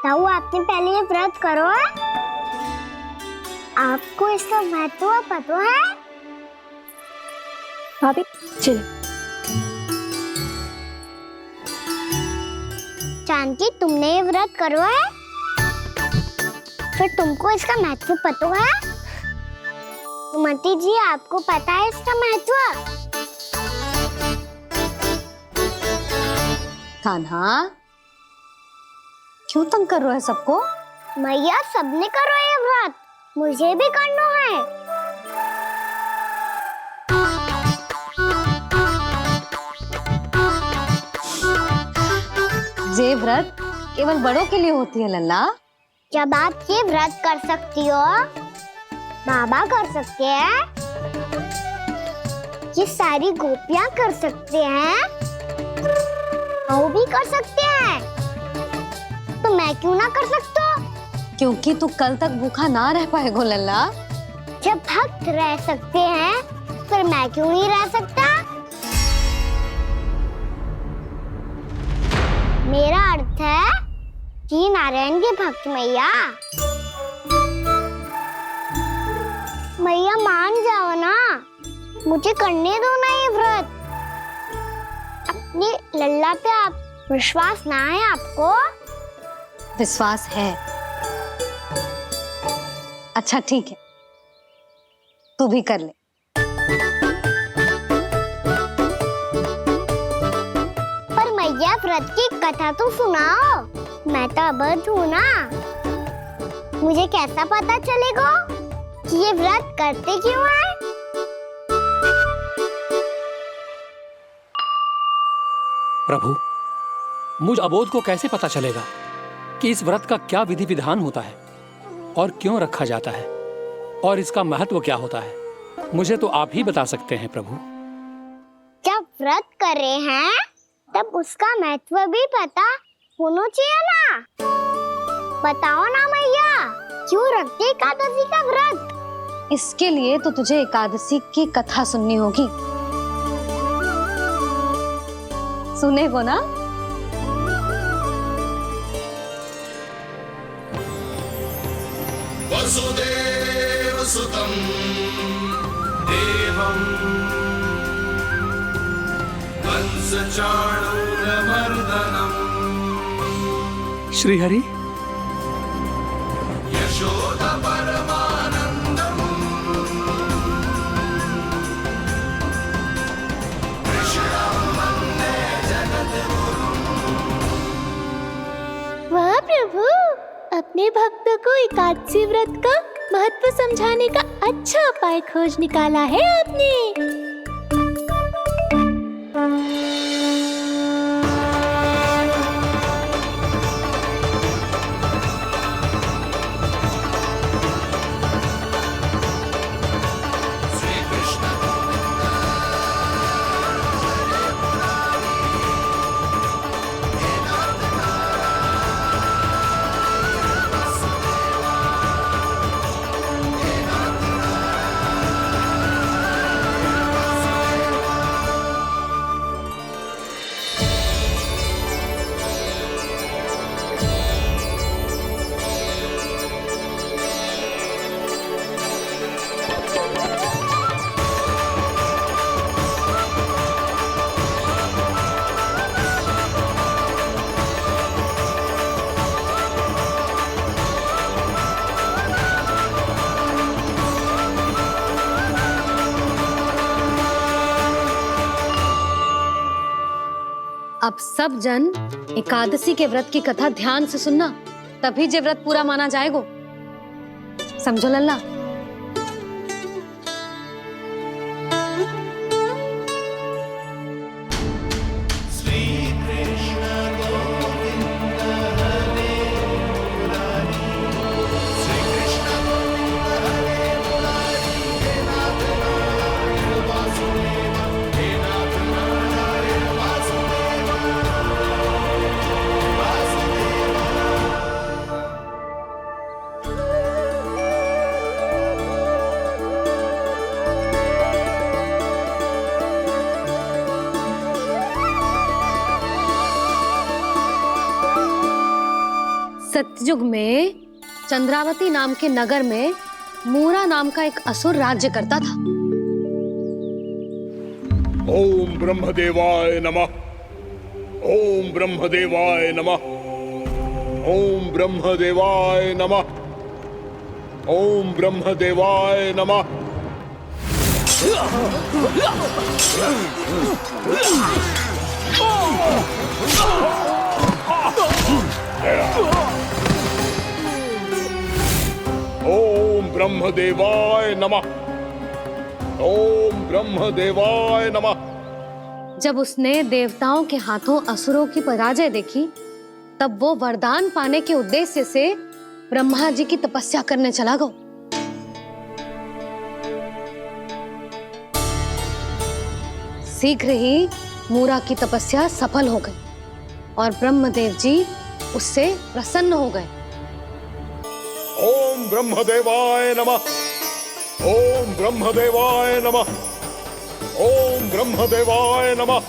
Speaker 7: ताऊ, आपने पहले ये व्रत करो है? आपको इसका महत्व पता है?
Speaker 14: भाभी चल।
Speaker 7: जानकी, तुमने ये व्रत करो है? फिर तुमको इसका महत्व पता है? सुमति जी, आपको पता है इसका महत्व?
Speaker 3: कान्हा, क्यों तंग कर रहे हो सबको?
Speaker 7: मैया, सबने करो ये व्रत, मुझे भी करना है।
Speaker 3: ये व्रत केवल बड़ों के लिए होती है लल्ला।
Speaker 7: जब आप ये व्रत कर सकती हो, बाबा कर सकते हैं, ये सारी गोपियां कर सकते हैं, वो भी कर सकते हैं, तो मैं क्यों ना कर सकता?
Speaker 3: क्योंकि तू कल तक भूखा ना रह पाएगो लल्ला।
Speaker 7: जब भक्त रह सकते हैं, फिर मैं क्यों नहीं रह सकता? मेरा अर्थ है कि नारायण के भक्त मैया, मैया मान जाओ ना, मुझे करने दो ना ये व्रत। अपनी लल्ला पे आप विश्वास ना है आपको?
Speaker 3: विश्वास है। अच्छा ठीक है, तू भी कर ले।
Speaker 7: पर मैया, व्रत की कथा तो सुनाओ, मैं तो अबध हूँ ना। मुझे कैसा पता चलेगा कि ये व्रत करते क्यों हैं?
Speaker 4: प्रभु, मुझ अबोध को कैसे पता चलेगा कि इस व्रत का क्या विधि विधान होता है और क्यों रखा जाता है और इसका महत्व क्या होता है? मुझे तो आप ही बता सकते हैं प्रभु।
Speaker 7: जब व्रत कर रहे हैं तब उसका महत्व भी पता होना चाहिए ना। बताओ ना मैया, क्यों रखते एकादशी का व्रत?
Speaker 3: इसके लिए तो तुझे एकादशी की कथा सुननी होगी। सुनेगो ना?
Speaker 12: वसुदेव सुतं देवं कंसचाणूरमर्दनम्
Speaker 2: श्रीहरि,
Speaker 12: यशोदा परमानंदम्
Speaker 7: अपने भक्तों को एकादशी व्रत का महत्व समझाने का अच्छा उपाय खोज निकाला है आपने।
Speaker 3: अब सब जन एकादशी के व्रत की कथा ध्यान से सुनना, तभी जे व्रत पूरा माना जाएगो। समझो लल्ला। सतयुग में चंद्रावती नाम के नगर में मूरा नाम का एक असुर राज्य करता था।
Speaker 1: ओम ब्रह्मदेवाय नमः। ओम ब्रह्मदेवाय नमः। ओम ब्रह्मदेवाय नमः। ओम ब्रह्मदेवाय नमः। ओम ब्रह्मदेवाय नमः। ओम ब्रह्मदेवाय नमः।
Speaker 3: जब उसने देवताओं के हाथों असुरों की पराजय देखी, तब वो वरदान पाने के उद्देश्य से ब्रह्मा जी की तपस्या करने चला गया। शीघ्र ही मूरा की तपस्या सफल हो गई और ब्रह्मदेव जी उससे प्रसन्न हो गए।
Speaker 1: ओम ब्रह्मदेवाय नमः। ओम ब्रह्मदेवाय नमः। ओम ब्रह्मदेवाय नमः।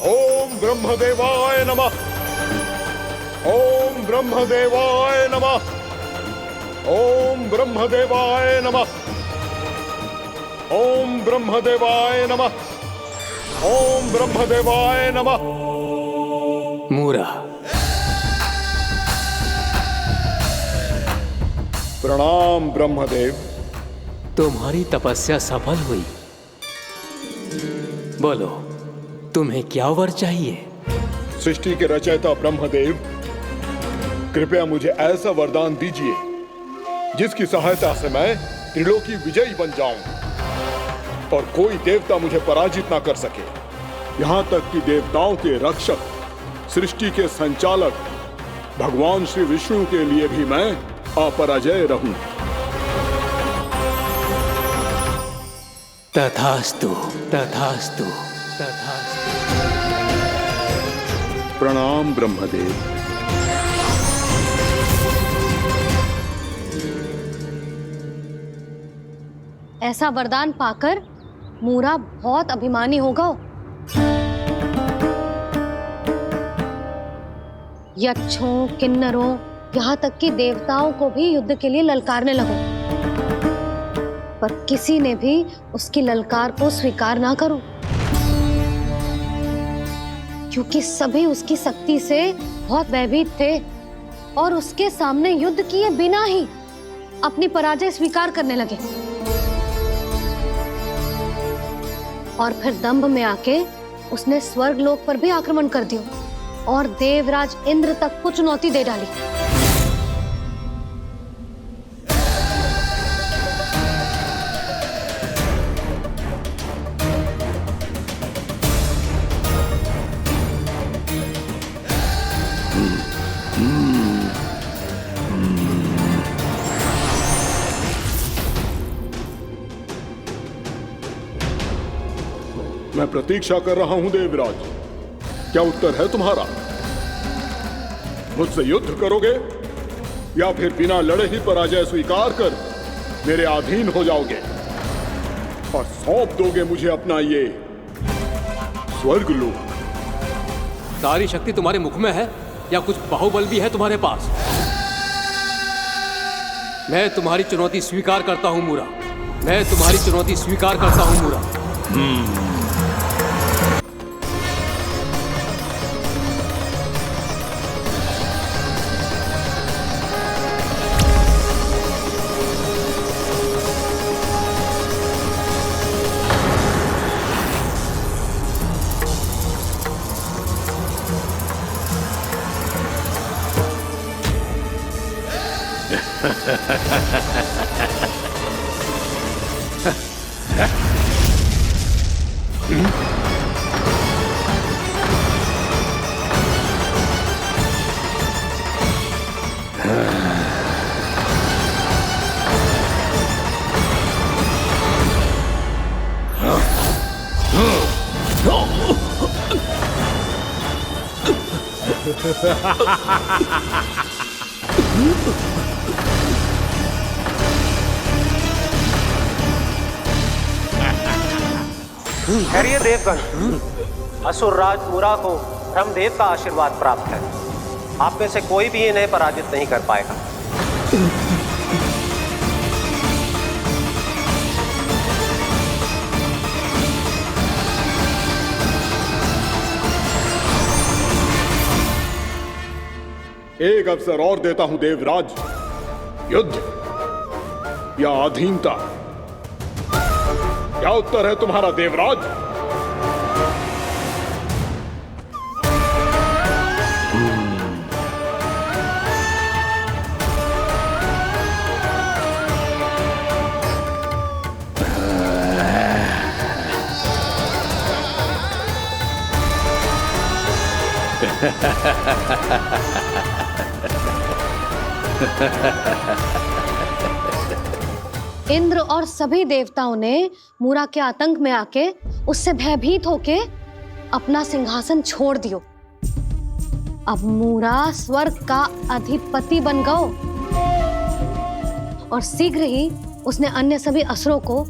Speaker 1: ओम ब्रह्मदेवाय नमः। ओम ब्रह्मदेवाय नमः। ओम ब्रह्मदेवाय नमः। ओम ब्रह्मदेवाय नमः। ओम ब्रह्मदेवाय नमः।
Speaker 2: मूरा,
Speaker 1: प्रणाम ब्रह्मदेव।
Speaker 2: तुम्हारी तपस्या सफल हुई। बोलो, तुम्हें क्या वर चाहिए?
Speaker 1: सृष्टि के रचयिता ब्रह्मदेव, कृपया मुझे ऐसा वरदान दीजिए जिसकी सहायता से मैं त्रिलोकी विजयी बन जाऊं और कोई देवता मुझे पराजित ना कर सके। यहाँ तक कि देवताओं के रक्षक, सृष्टि के संचालक भगवान श्री विष्णु के लिए भी मैं अपराजय रहूं।
Speaker 2: तथास्तु, तथास्तु, तथास्तु।
Speaker 1: प्रणाम ब्रह्मदेव।
Speaker 3: ऐसा वरदान पाकर मूरा बहुत अभिमानी होगा। यक्षों, किन्नरों, यहाँ तक कि देवताओं को भी युद्ध के लिए ललकारने लगो, पर किसी ने भी उसकी ललकार को स्वीकार ना करो, क्योंकि सभी उसकी शक्ति से बहुत भयभीत थे और उसके सामने युद्ध किए बिना ही अपनी पराजय स्वीकार करने लगे। और फिर दंभ में आके उसने स्वर्ग लोक पर भी आक्रमण कर दिया और देवराज इंद्र तक को चुनौती दे डाली।
Speaker 1: मैं प्रतीक्षा कर रहा हूं देवराज। क्या उत्तर है तुम्हारा? मुझसे युद्ध करोगे या फिर बिना लड़े ही पराजय स्वीकार कर मेरे अधीन हो जाओगे और सौंप दोगे मुझे अपना ये स्वर्गलोक?
Speaker 2: सारी शक्ति तुम्हारे मुख में है या कुछ बाहुबल भी है तुम्हारे पास? मैं तुम्हारी चुनौती स्वीकार करता हूं मूरा। मैं तुम्हारी चुनौती स्वीकार करता हूं मूरा।
Speaker 15: खैरिए देवगण, असुर राज मूरा को ब्रह्मदेव का आशीर्वाद प्राप्त है। आप में से कोई भी इन्हें पराजित नहीं कर पाएगा।
Speaker 1: एक अवसर और देता हूं देवराज। युद्ध या अधीनता, क्या उत्तर है तुम्हारा देवराज?
Speaker 3: इंद्र और सभी देवताओं ने मूरा के आतंक में आके उससे भयभीत होके अपना सिंहासन छोड़ दियो। अब मूरा स्वर्ग का अधिपति बन गयो और शीघ्र ही उसने अन्य सभी असुरों को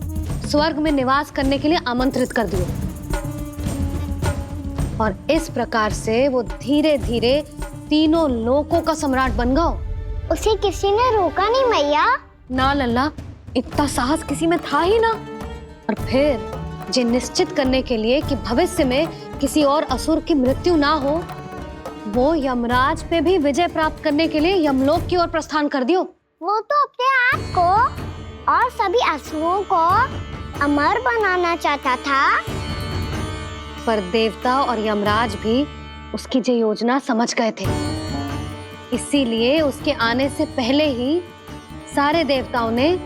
Speaker 3: स्वर्ग में निवास करने के लिए आमंत्रित कर दियो। और इस प्रकार से वो धीरे धीरे तीनों लोकों का सम्राट बन गयो।
Speaker 7: उसे किसी ने रोका नहीं मैया?
Speaker 3: ना लल्ला, इतना साहस किसी में था ही ना। और फिर ये निश्चित करने के लिए कि भविष्य में किसी और असुर की मृत्यु ना हो, वो यमराज पे भी विजय प्राप्त करने के लिए यमलोक की ओर प्रस्थान कर दियो।
Speaker 7: वो तो अपने आप को और सभी असुरों को अमर बनाना चाहता था।
Speaker 3: पर देवता और यमराज भी उसकी ये योजना समझ गए थे। इसीलिए उसके आने से पहले ही सारे देवताओं ने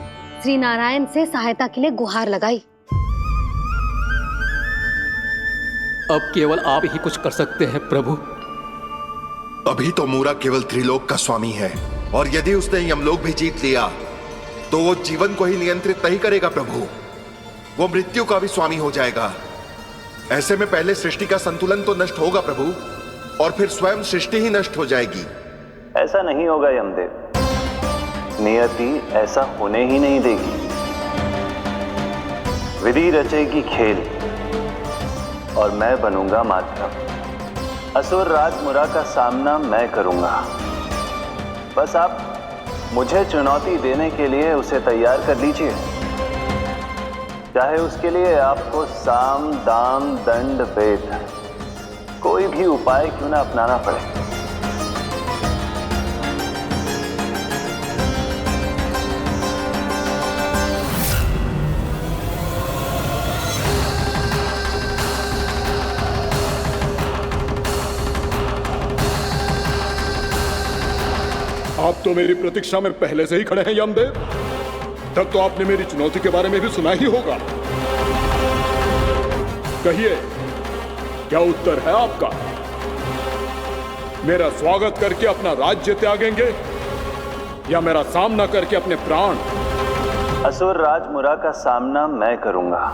Speaker 3: श्री नारायण से सहायता के लिए गुहार लगाई।
Speaker 2: अब केवल आप ही कुछ कर सकते हैं प्रभु।
Speaker 16: अभी तो मूरा केवल त्रिलोक का स्वामी है, और यदि उसने यमलोक भी जीत लिया तो वो जीवन को ही नियंत्रित नहीं करेगा प्रभु, वो मृत्यु का भी स्वामी हो जाएगा। ऐसे में पहले सृष्टि का संतुलन तो नष्ट होगा प्रभु, और फिर स्वयं सृष्टि ही नष्ट हो जाएगी।
Speaker 17: ऐसा नहीं होगा यमदेव, नियति ऐसा होने ही नहीं देगी। विधि रचेगी खेल और मैं बनूंगा माध्यम। असुर राज मूरा का सामना मैं करूंगा। बस आप मुझे चुनौती देने के लिए उसे तैयार कर लीजिए, चाहे उसके लिए आपको साम दाम दंड भेद कोई भी उपाय क्यों ना अपनाना पड़े।
Speaker 1: आप तो मेरी प्रतीक्षा में पहले से ही खड़े हैं यमदेव। तब तो आपने मेरी चुनौती के बारे में भी सुना ही होगा। कहिए, क्या उत्तर है आपका? मेरा स्वागत करके अपना राज्य त्यागेंगे या मेरा सामना करके अपने प्राण?
Speaker 17: असुर राज मूरा का सामना मैं करूंगा।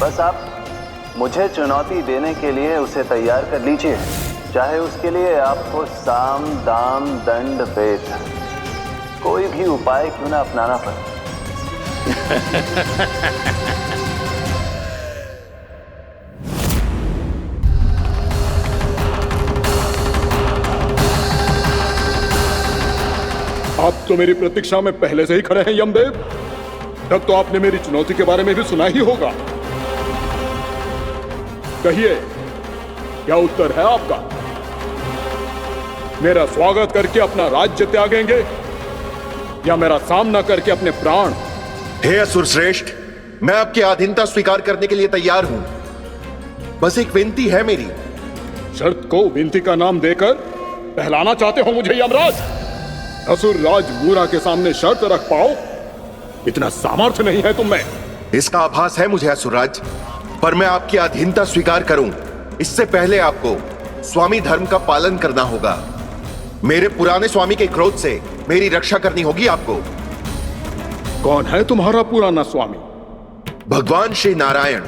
Speaker 17: बस आप मुझे चुनौती देने के लिए उसे तैयार कर लीजिए, चाहे उसके लिए आपको साम दाम दंड भेद कोई भी उपाय क्यों ना अपनाना पड़े।
Speaker 1: आप तो मेरी प्रतीक्षा में पहले से ही खड़े हैं यमदेव। तब तो आपने मेरी चुनौती के बारे में भी सुना ही होगा। कहिए, क्या उत्तर है आपका? मेरा स्वागत करके अपना राज्य त्यागेंगे या मेरा सामना करके अपने प्राण?
Speaker 16: हे असुर श्रेष्ठ, मैं आपकी अधीनता स्वीकार करने के लिए तैयार हूं। बस एक विनती है मेरी।
Speaker 1: शर्त को विनती का नाम देकर पहलाना चाहते हो मुझे यमराज? असुर राज मूरा के सामने शर्त रख पाओ, इतना सामर्थ्य नहीं है तुम में।
Speaker 16: इसका आभास है मुझे असुरराज, पर मैं आपकी अधीनता स्वीकार करूं इससे पहले आपको स्वामी धर्म का पालन करना होगा। मेरे पुराने स्वामी के क्रोध से मेरी रक्षा करनी होगी आपको।
Speaker 1: कौन है तुम्हारा पुराना स्वामी?
Speaker 16: भगवान श्री नारायण।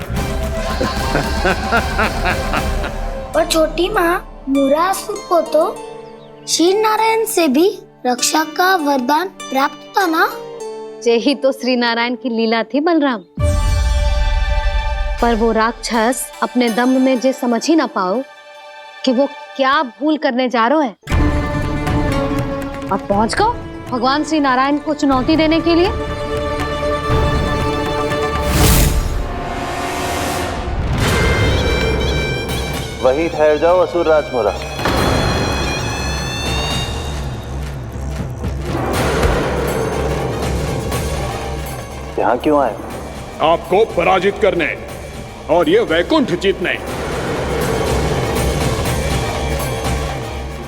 Speaker 7: और छोटी माँ मूरासुर को तो श्री नारायण से भी रक्षा का वरदान प्राप्त था ना?
Speaker 3: यही तो श्री नारायण की लीला थी बलराम। पर वो राक्षस अपने दम में जे समझ ही ना पाओ कि वो क्या भूल करने जा रहे हैं, और पहुंच गो भगवान श्री नारायण को चुनौती देने के लिए।
Speaker 17: वहीं ठहर जाओ असुर राज मूरा। यहाँ क्यों आए?
Speaker 1: आपको पराजित करने और ये वैकुंठ जीतने,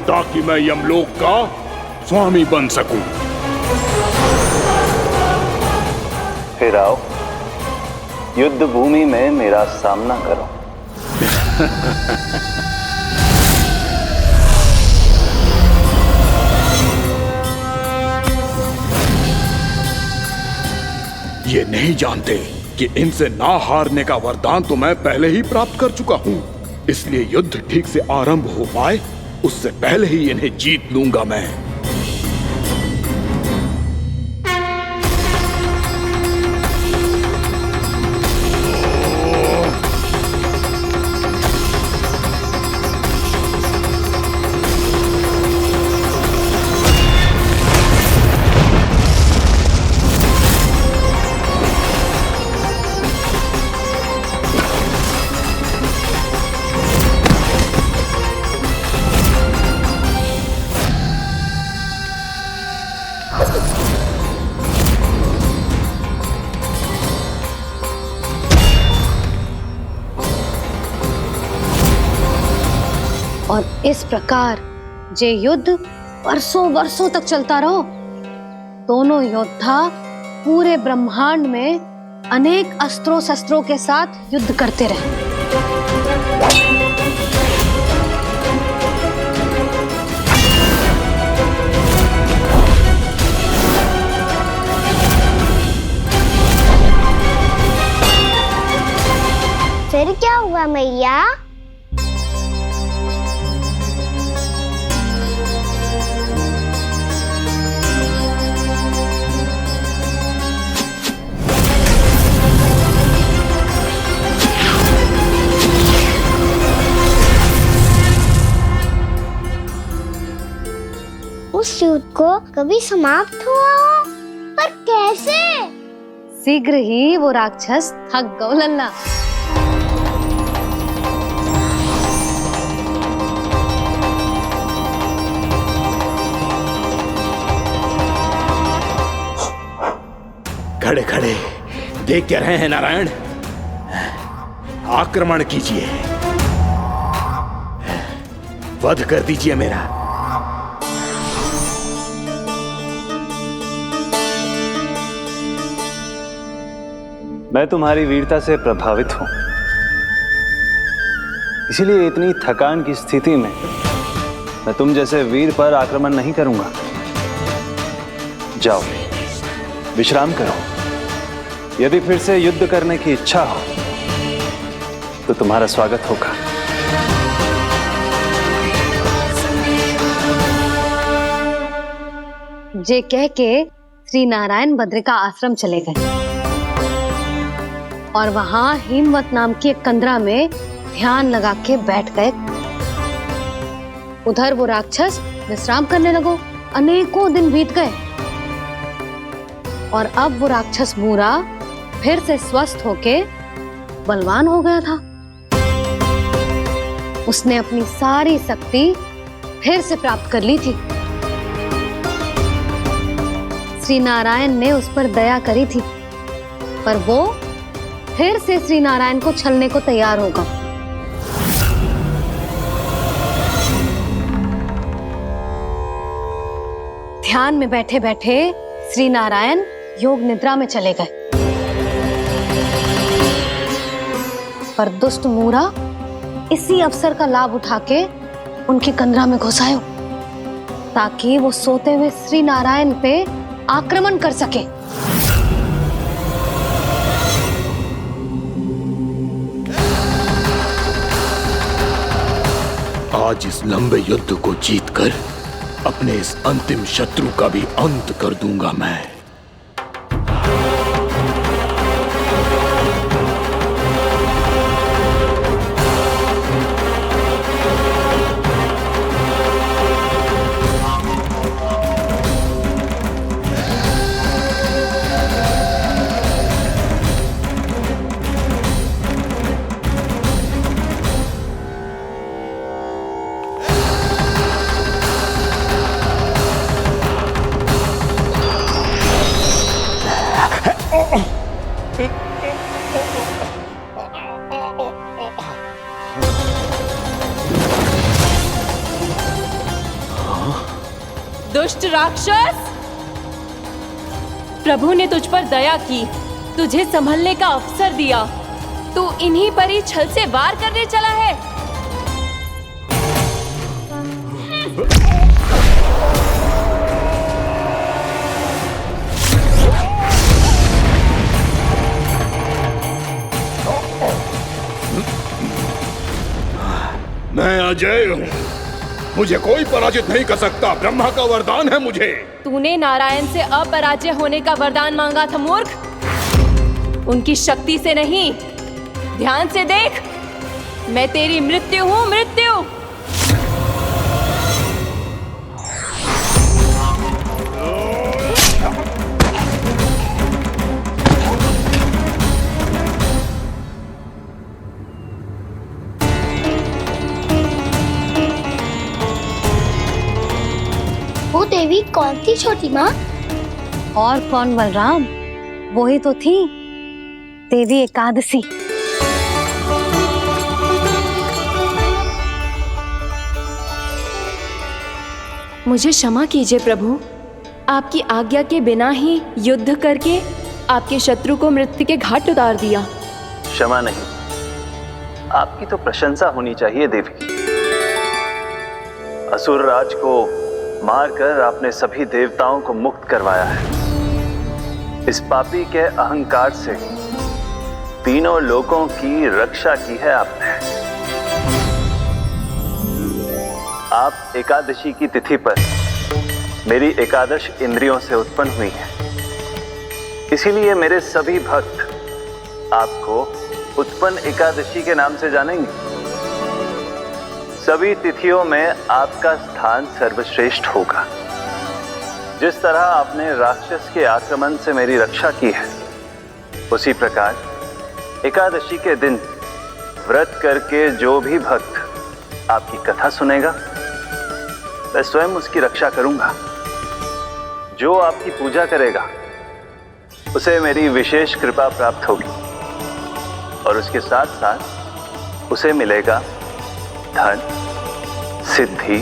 Speaker 1: ताकि मैं यमलोक का स्वामी बन सकूं।
Speaker 17: फिर आओ, युद्ध भूमि में मेरा सामना करो।
Speaker 1: ये नहीं जानते कि इनसे ना हारने का वरदान तो मैं पहले ही प्राप्त कर चुका हूं, इसलिए युद्ध ठीक से आरंभ हो पाए उससे पहले ही इन्हें जीत लूंगा मैं।
Speaker 3: और इस प्रकार जे युद्ध वर्षों वर्षों तक चलता रहो। दोनों योद्धा पूरे ब्रह्मांड में अनेक अस्त्रों शस्त्रों के साथ युद्ध करते रहे।
Speaker 7: फिर क्या हुआ मैया? उस युद्ध को कभी समाप्त हुआ हो, पर कैसे?
Speaker 3: शीघ्र ही वो राक्षस थक गौ लल्ला।
Speaker 18: खड़े खड़े देख क्या रहे हैं नारायण? आक्रमण कीजिए, वध कर दीजिए मेरा।
Speaker 17: मैं तुम्हारी वीरता से प्रभावित हूं, इसीलिए इतनी थकान की स्थिति में मैं तुम जैसे वीर पर आक्रमण नहीं करूंगा। जाओ विश्राम करो। यदि फिर से युद्ध करने की इच्छा हो तो तुम्हारा स्वागत होगा।
Speaker 3: जे कह के श्री नारायण बद्रिका आश्रम चले गए और वहां हिमवत नाम की एक कंदरा में ध्यान लगा के बैठ गए। उधर वो राक्षस विश्राम करने लगो। अनेकों दिन बीत गए और अब वो राक्षस मूरा फिर से स्वस्थ होके बलवान हो गया था। उसने अपनी सारी शक्ति फिर से प्राप्त कर ली थी। श्री नारायण ने उस पर दया करी थी, पर वो फिर से श्री नारायण को छलने को तैयार होगा। ध्यान में बैठे बैठे श्री नारायण योग निद्रा में चले गए, पर दुष्ट मूरा इसी अवसर का लाभ उठा के उनकी कंदरा में घुस आयो ताकि वो सोते हुए श्री नारायण पे आक्रमण कर सके।
Speaker 18: आज इस लंबे युद्ध को जीतकर अपने इस अंतिम शत्रु का भी अंत कर दूंगा मैं।
Speaker 13: दुष्ट राक्षस, प्रभु ने तुझ पर दया की, तुझे संभलने का अवसर दिया। तू इन्हीं पर ही छल से वार करने चला है।
Speaker 1: मैं अजय हूँ, मुझे कोई पराजित नहीं कर सकता। ब्रह्मा का वरदान है मुझे।
Speaker 13: तूने नारायण से अपराजय होने का वरदान मांगा था मूर्ख। उनकी शक्ति से नहीं, ध्यान से देख। मैं तेरी मृत्यु हूँ, मृत्यु।
Speaker 7: वो देवी कौन थी छोटी माँ?
Speaker 3: और कौन बलराम, वही तो थी देवी एकादशी।
Speaker 13: मुझे क्षमा कीजिए प्रभु, आपकी आज्ञा के बिना ही युद्ध करके आपके शत्रु को मृत्यु के घाट उतार दिया।
Speaker 17: क्षमा नहीं, आपकी तो प्रशंसा होनी चाहिए देवी। असुर राज को मारकर आपने सभी देवताओं को मुक्त करवाया है। इस पापी के अहंकार से तीनों लोकों की रक्षा की है आपने। आप एकादशी की तिथि पर मेरी एकादश इंद्रियों से उत्पन्न हुई हैं। इसीलिए मेरे सभी भक्त आपको उत्पन्न एकादशी के नाम से जानेंगे। सभी तिथियों में आपका स्थान सर्वश्रेष्ठ होगा। जिस तरह आपने राक्षस के आक्रमण से मेरी रक्षा की है, उसी प्रकार एकादशी के दिन व्रत करके जो भी भक्त आपकी कथा सुनेगा, मैं स्वयं उसकी रक्षा करूंगा। जो आपकी पूजा करेगा, उसे मेरी विशेष कृपा प्राप्त होगी और उसके साथ साथ उसे मिलेगा धन, सिद्धि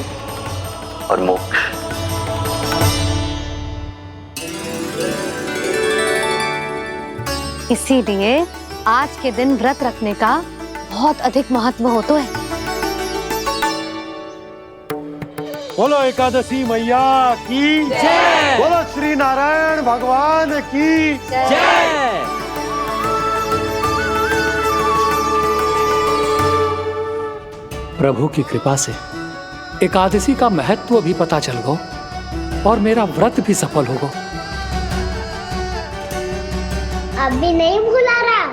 Speaker 17: और मोक्ष।
Speaker 3: इसीलिए आज के दिन व्रत रखने का बहुत अधिक महत्व होता है।
Speaker 5: बोलो एकादशी मैया की
Speaker 3: जय।
Speaker 5: बोलो श्री नारायण भगवान की जय।
Speaker 4: प्रभु की कृपा से एकादशी का महत्व भी पता चल गो और मेरा व्रत भी सफल होगो।
Speaker 7: अभी नहीं भूला रहा,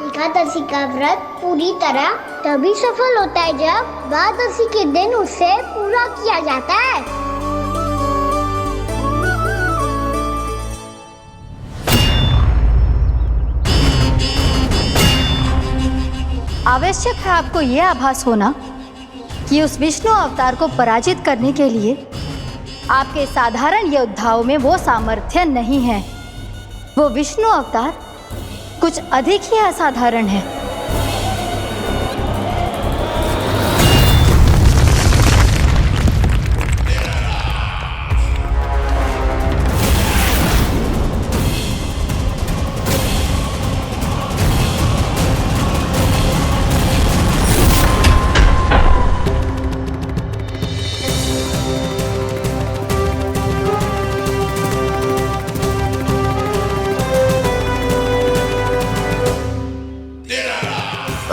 Speaker 7: एकादशी का व्रत पूरी तरह तभी सफल होता है जब द्वादशी के दिन उसे पूरा किया जाता है।
Speaker 19: आवश्यक है आपको यह आभास होना कि उस विष्णु अवतार को पराजित करने के लिए आपके साधारण योद्धाओं में वो सामर्थ्य नहीं है। वो विष्णु अवतार कुछ अधिक ही असाधारण है।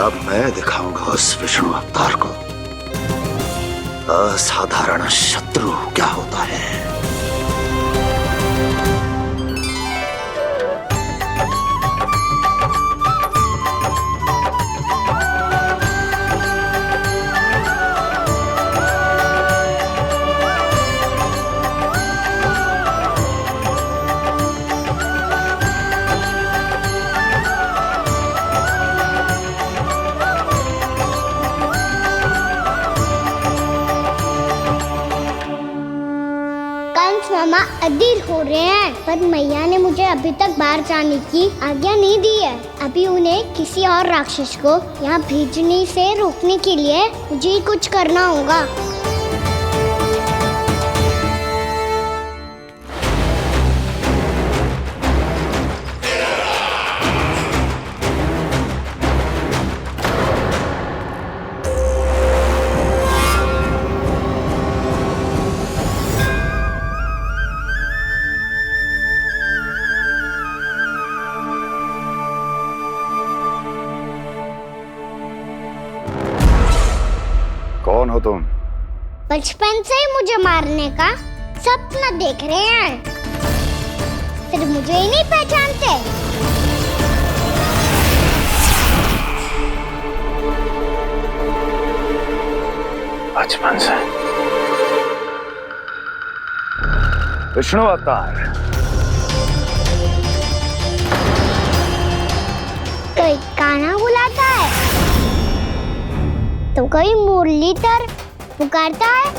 Speaker 11: अब मैं दिखाऊंगा उस विष्णु अवतार को असाधारण शत्रु क्या होता है।
Speaker 7: मामा अधीर हो रहे हैं, पर मैया ने मुझे अभी तक बाहर जाने की आज्ञा नहीं दी है। अभी उन्हें किसी और राक्षस को यहाँ भेजने से रोकने के लिए मुझे ही कुछ करना होगा।
Speaker 11: कौन हो तुम?
Speaker 7: बचपन से ही मुझे मारने का सपना देख रहे हैं, सिर्फ मुझे ही नहीं पहचानते।
Speaker 11: बचपन से विष्णु अवतार।
Speaker 7: कोई कान्हा बुलाता है तो कोई मुरलीधर पुकारता है,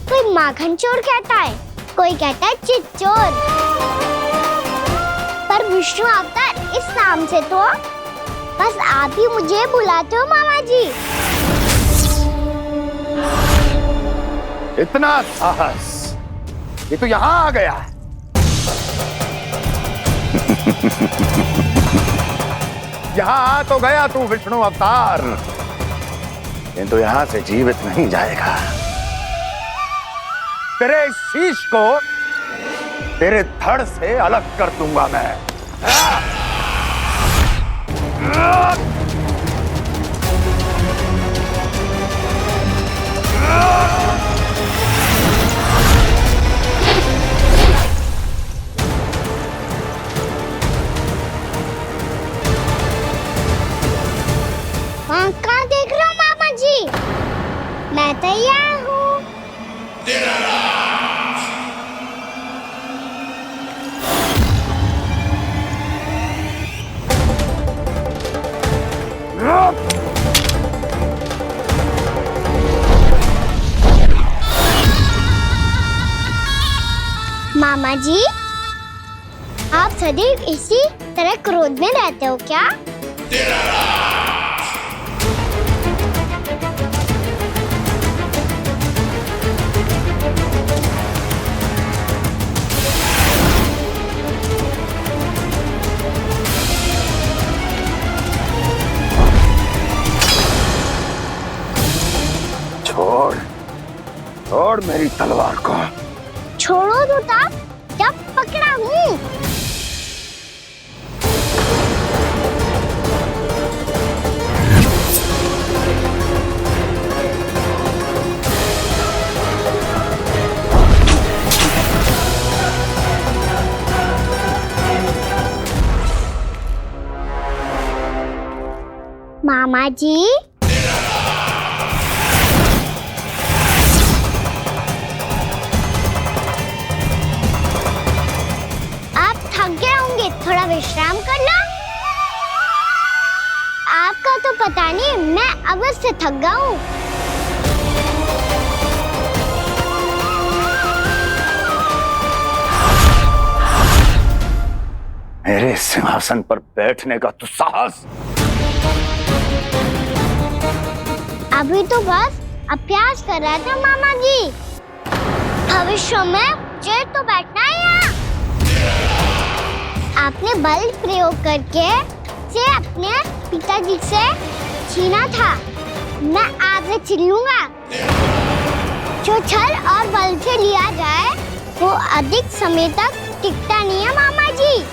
Speaker 7: कोई माखन चोर कहता है, कोई कहता है चिच्चोर। पर विष्णु अवतार इस नाम से तो बस आप ही मुझे बुलाते हो मामा जी।
Speaker 11: इतना साहस, ये तो यहाँ आ गया है। यहाँ आ तो गया तू विष्णु अवतार, किंतु यहाँ से जीवित नहीं जाएगा। तेरे शीश को तेरे धड़ से अलग कर दूंगा मैं।
Speaker 7: कहाँ देख रहे हो मामा जी? मैं तैयार हूँ। मामा जी, आप सदैव इसी तरह क्रोध में रहते हो क्या?
Speaker 11: छोड़, छोड़ मेरी तलवार को।
Speaker 7: छोड़ो तो तब जब पकड़ा हूँ। मामा जी, आप थक गए होंगे, थोड़ा विश्राम कर लो। आपका तो पता नहीं, मैं अवश्य से थक गया हूँ।
Speaker 11: मेरे सिंहासन पर बैठने का तो साहस।
Speaker 7: अभी तो बस अभ्यास कर रहा था मामा जी। भविष्य में मुझे तो बैठना है यहाँ। आपने बल प्रयोग करके से अपने पिताजी से छीना था, मैं आपसे छीन लूंगा। जो छल और बल से लिया जाए वो अधिक समय तक टिकता नहीं है मामा जी।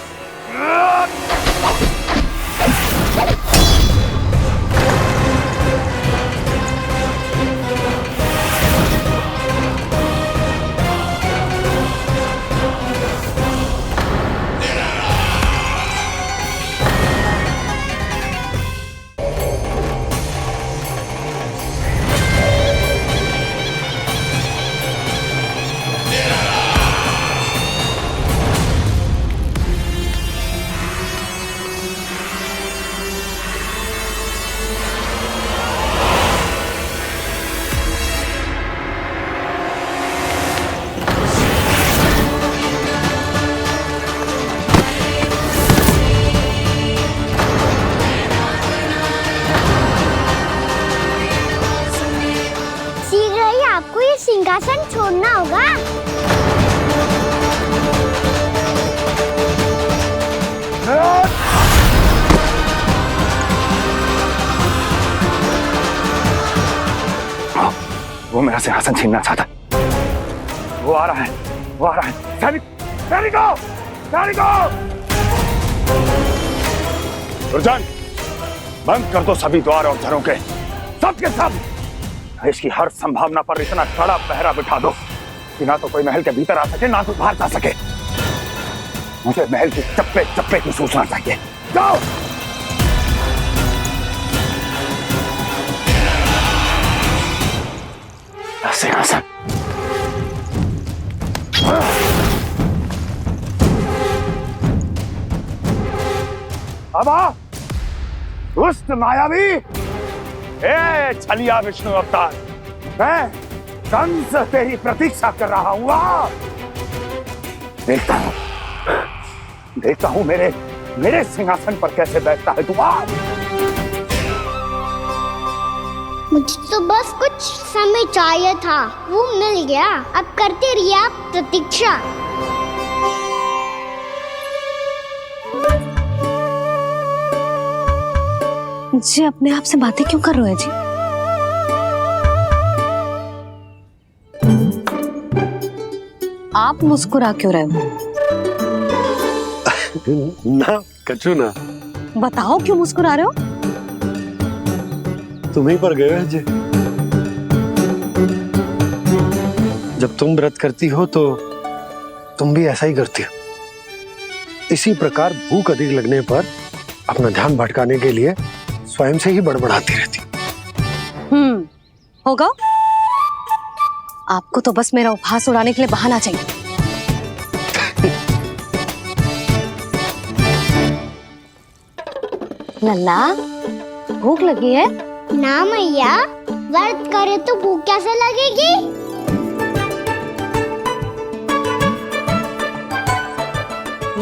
Speaker 7: आपको ये सिंहासन छोड़ना होगा।
Speaker 11: वो मेरा सिंहासन छीनना चाहता। वो आ रहा है, वो आ रहा है। सैनिकों! दुर्जन, बंद कर दो सभी द्वार और झरोखे, सब के सब। इसकी हर संभावना पर इतना कड़ा पहरा बिठा दो कि ना तो कोई महल के भीतर आ सके, ना तो बाहर जा सके। मुझे महल की चप्पे चप्पे की सूचना चाहिए। जाओ। सिंहासन। अब आ, दुष्ट मायावी, ए छलिया विष्णु अवतार, मैं कंस तेरी प्रतीक्षा कर रहा हूँ। देखता हूँ मेरे सिंहासन पर कैसे बैठता है तू।
Speaker 7: मुझे तो बस कुछ समय चाहिए था, वो मिल गया। अब करते रहिए आप प्रतीक्षा।
Speaker 3: जी अपने आप से बातें क्यों कर रहे हो जी? आप मुस्कुरा क्यों रहे हो?
Speaker 5: ना कचू ना।
Speaker 3: बताओ क्यों मुस्कुरा रहे हो?
Speaker 5: तुम ही पर गए हैं जी। जब तुम व्रत करती हो तो तुम भी ऐसा ही करती हो। इसी प्रकार भूख अधिक लगने पर अपना ध्यान भटकाने के लिए स्वयं से ही बड़बड़ाती रहती।
Speaker 3: होगा। आपको तो बस मेरा उपहास उड़ाने के लिए बहाना चाहिए। लल्ला, भूख लगी है?
Speaker 7: ना मैया, व्रत करे तो भूख कैसे लगेगी?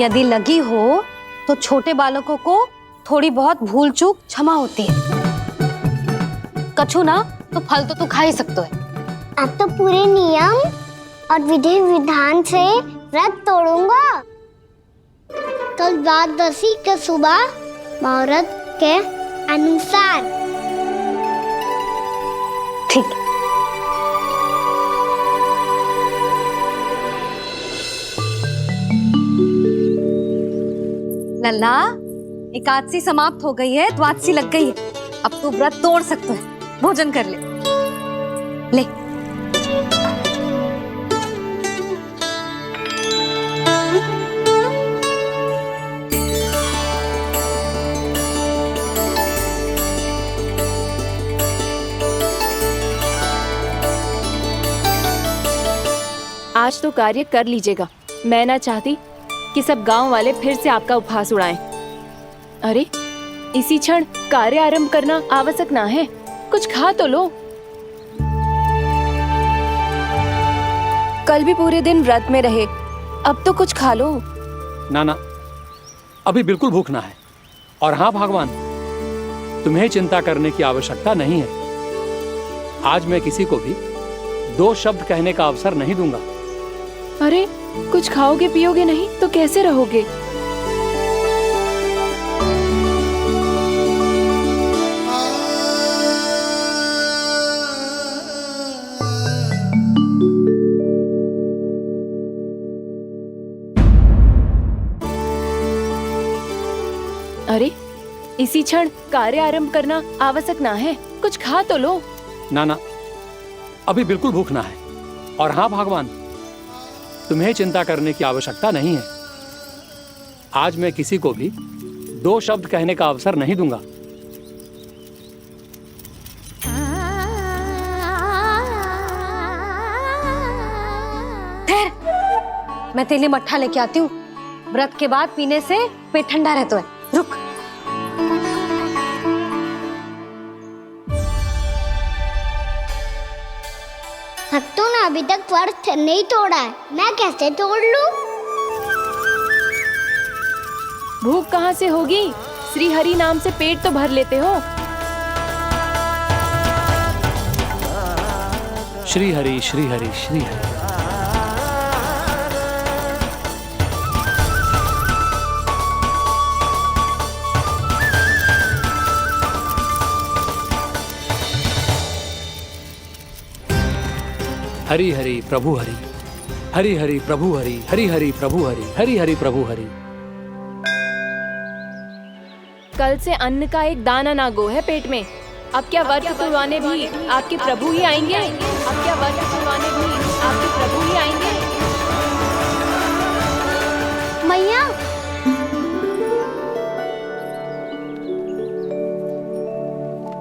Speaker 3: यदि लगी हो तो छोटे बालकों को थोड़ी बहुत भूल चूक क्षमा होती है। कछु ना तो फल तो तू खा ही सकते है।
Speaker 7: अब तो पूरे नियम और विधि विधान से व्रत तोड़ूंगा। कल द्वादशी के सुबह मुहूर्त के अनुसार।
Speaker 3: ठीक। लल्ला, एकादशी समाप्त हो गई है, द्वादशी लग गई है। अब तू व्रत तोड़ सकते है। भोजन कर ले। ले।
Speaker 13: आज तो कार्य कर लीजिएगा। मैं ना चाहती कि सब गांव वाले फिर से आपका उपहास उड़ाएं। अरे इसी क्षण कार्य आरंभ करना आवश्यक ना है, कुछ खा तो लो। कल भी पूरे दिन व्रत में रहे, अब तो कुछ खा लो।
Speaker 4: ना, अभी बिल्कुल भूख ना है। और हाँ भगवान, तुम्हें चिंता करने की आवश्यकता नहीं है। आज मैं किसी को भी 2 शब्द कहने का अवसर नहीं दूंगा।
Speaker 13: अरे कुछ खाओगे पियोगे नहीं तो कैसे रहोगे? अरे इसी क्षण कार्य आरंभ करना आवश्यक ना है, कुछ खा तो लो।
Speaker 4: ना, अभी बिल्कुल भूख ना है। और हाँ भगवान, तुम्हें चिंता करने की आवश्यकता नहीं है। आज मैं किसी को भी 2 शब्द कहने का अवसर नहीं दूंगा।
Speaker 3: ठहर, मैं तेरे लिए मट्ठा लेके आती हूँ। व्रत के बाद पीने से पेट ठंडा रहता है। रुक।
Speaker 7: भक्तों ने अभी तक व्रत नहीं तोड़ा है, मैं कैसे तोड़ लूं?
Speaker 13: भूख कहाँ से होगी? श्री हरि नाम से पेट तो भर लेते हो।
Speaker 4: श्री हरि श्री हरि श्री हरि। हरि हरि प्रभु हरि, हरि हरि प्रभु हरि, हरि हरि प्रभु हरि, हरि हरि प्रभु हरि।
Speaker 13: कल से अन्न का एक दाना ना गो है पेट में। अब क्या व्रत तुड़वाने भी आपके प्रभु ही आएंगे? अब क्या व्रत तुड़वाने भी आपके प्रभु ही आएंगे?
Speaker 7: मैया,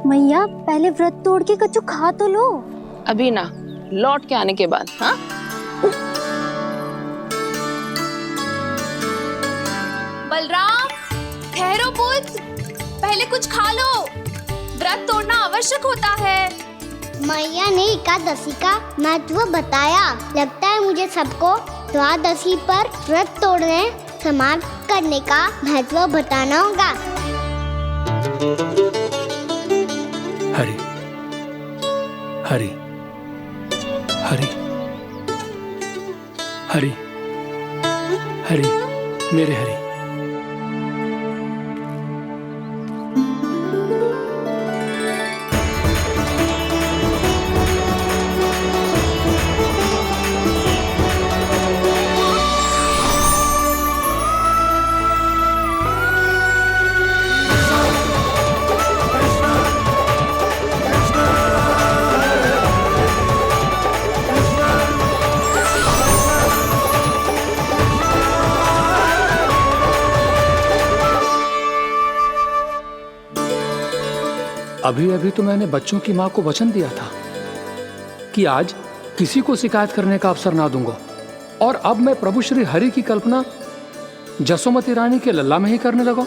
Speaker 7: मैया पहले व्रत तोड़ के कच्चू खा तो लो।
Speaker 6: अभी ना, लौट के आने के बाद। हाँ
Speaker 14: बलराम, ठहरो पुत्र, पहले कुछ खा लो। व्रत तोड़ना आवश्यक होता है।
Speaker 7: मैया ने एकादशी का महत्व बताया। लगता है मुझे सबको द्वादशी पर व्रत तोड़ने समाप्त करने का महत्व बताना होगा।
Speaker 4: हरि हरि हरि हरि हरि, मेरे हरि। अभी अभी तो मैंने बच्चों की माँ को वचन दिया था कि आज किसी को शिकायत करने का अवसर ना दूंगा, और अब मैं प्रभु श्री हरि की कल्पना जसोमती रानी के लल्ला में ही करने लगा।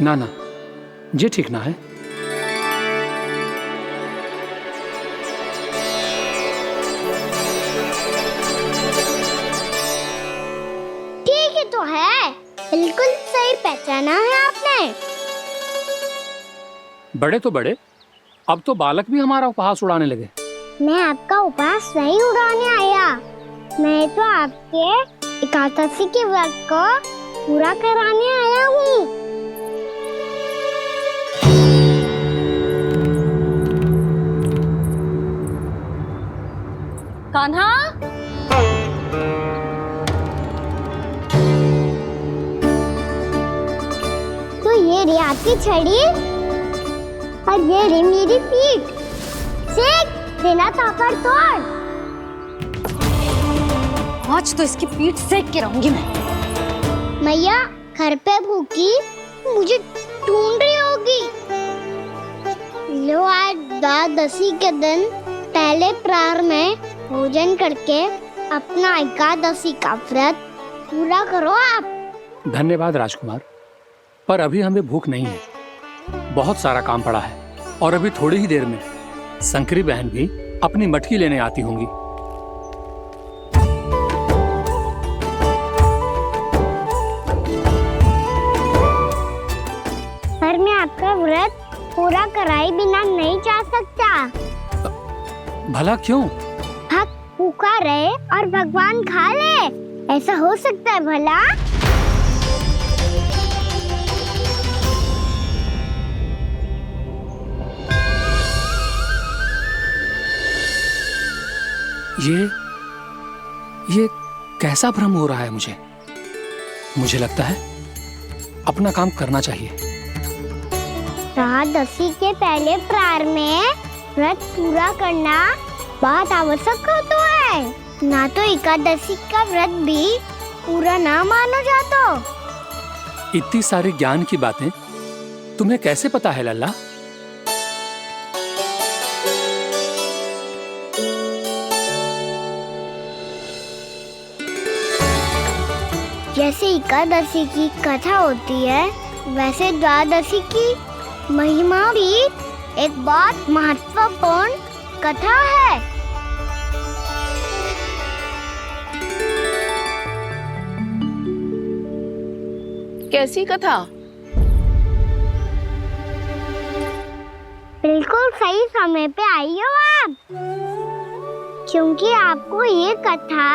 Speaker 4: ना, ये ठीक ना है।
Speaker 7: ठीक ही तो है, बिल्कुल सही पहचाना है आपने।
Speaker 4: बड़े तो बड़े, अब तो बालक भी हमारा उपहास उड़ाने लगे।
Speaker 7: मैं आपका उपहास नहीं उड़ाने आया, मैं तो आपके एकादशी के व्रत को पूरा कराने आया हूँ।
Speaker 3: कान्हा,
Speaker 7: तो ये रे आपकी छड़ी और ये रे मेरी पीठ। सेक बिना ताकत तोड़।
Speaker 3: आज तो इसकी पीठ सेक के रहूंगी मैं।
Speaker 7: मैया घर पे भूखी मुझे ढूंढ रही होगी। लो आज द्वादशी के दिन पहले प्रहर में भोजन करके अपना एकादशी का व्रत पूरा करो आप।
Speaker 4: धन्यवाद राजकुमार, पर अभी हमें भूख नहीं है। बहुत सारा काम पड़ा है और अभी थोड़ी ही देर में शंकरी बहन भी अपनी मटकी लेने आती होंगी।
Speaker 7: पर मैं आपका व्रत पूरा कराए बिना नहीं जा सकता।
Speaker 4: भला क्यों?
Speaker 7: भक्त भूखा रहे और भगवान खा ले, ऐसा हो सकता है भला?
Speaker 4: ये कैसा भ्रम हो रहा है मुझे लगता है अपना काम करना चाहिए।
Speaker 7: एकादशी के पहले प्रार में व्रत पूरा करना बहुत आवश्यक होता है, ना तो एकादशी का व्रत भी पूरा ना मानो जातो।
Speaker 4: इतनी सारी ज्ञान की बातें तुम्हें कैसे पता है लल्ला?
Speaker 7: जैसे एकादशी की कथा होती है, वैसे द्वादशी की महिमा भी एक बहुत महत्वपूर्ण कथा है।
Speaker 6: कैसी कथा?
Speaker 7: बिल्कुल सही समय पे आई हो आप, क्योंकि आपको ये कथा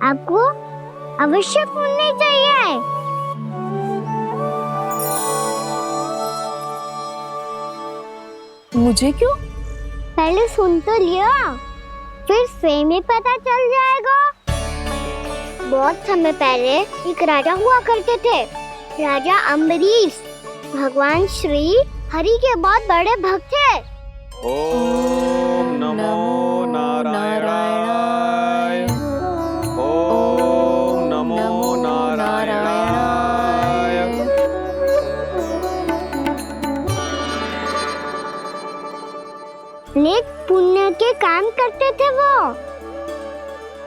Speaker 7: आपको अवश्य सुननी चाहिए।
Speaker 6: मुझे क्यों?
Speaker 7: पहले सुन तो लियो, फिर स्वयं ही पता चल जाएगा। बहुत समय पहले एक राजा हुआ करते थे, राजा अम्बरीश। भगवान श्री हरि के बहुत बड़े भक्त थे।
Speaker 15: ओम नमो नारायणाय। ओम नमो नारायणाय।
Speaker 7: नेक पुण्य के काम करते थे वो।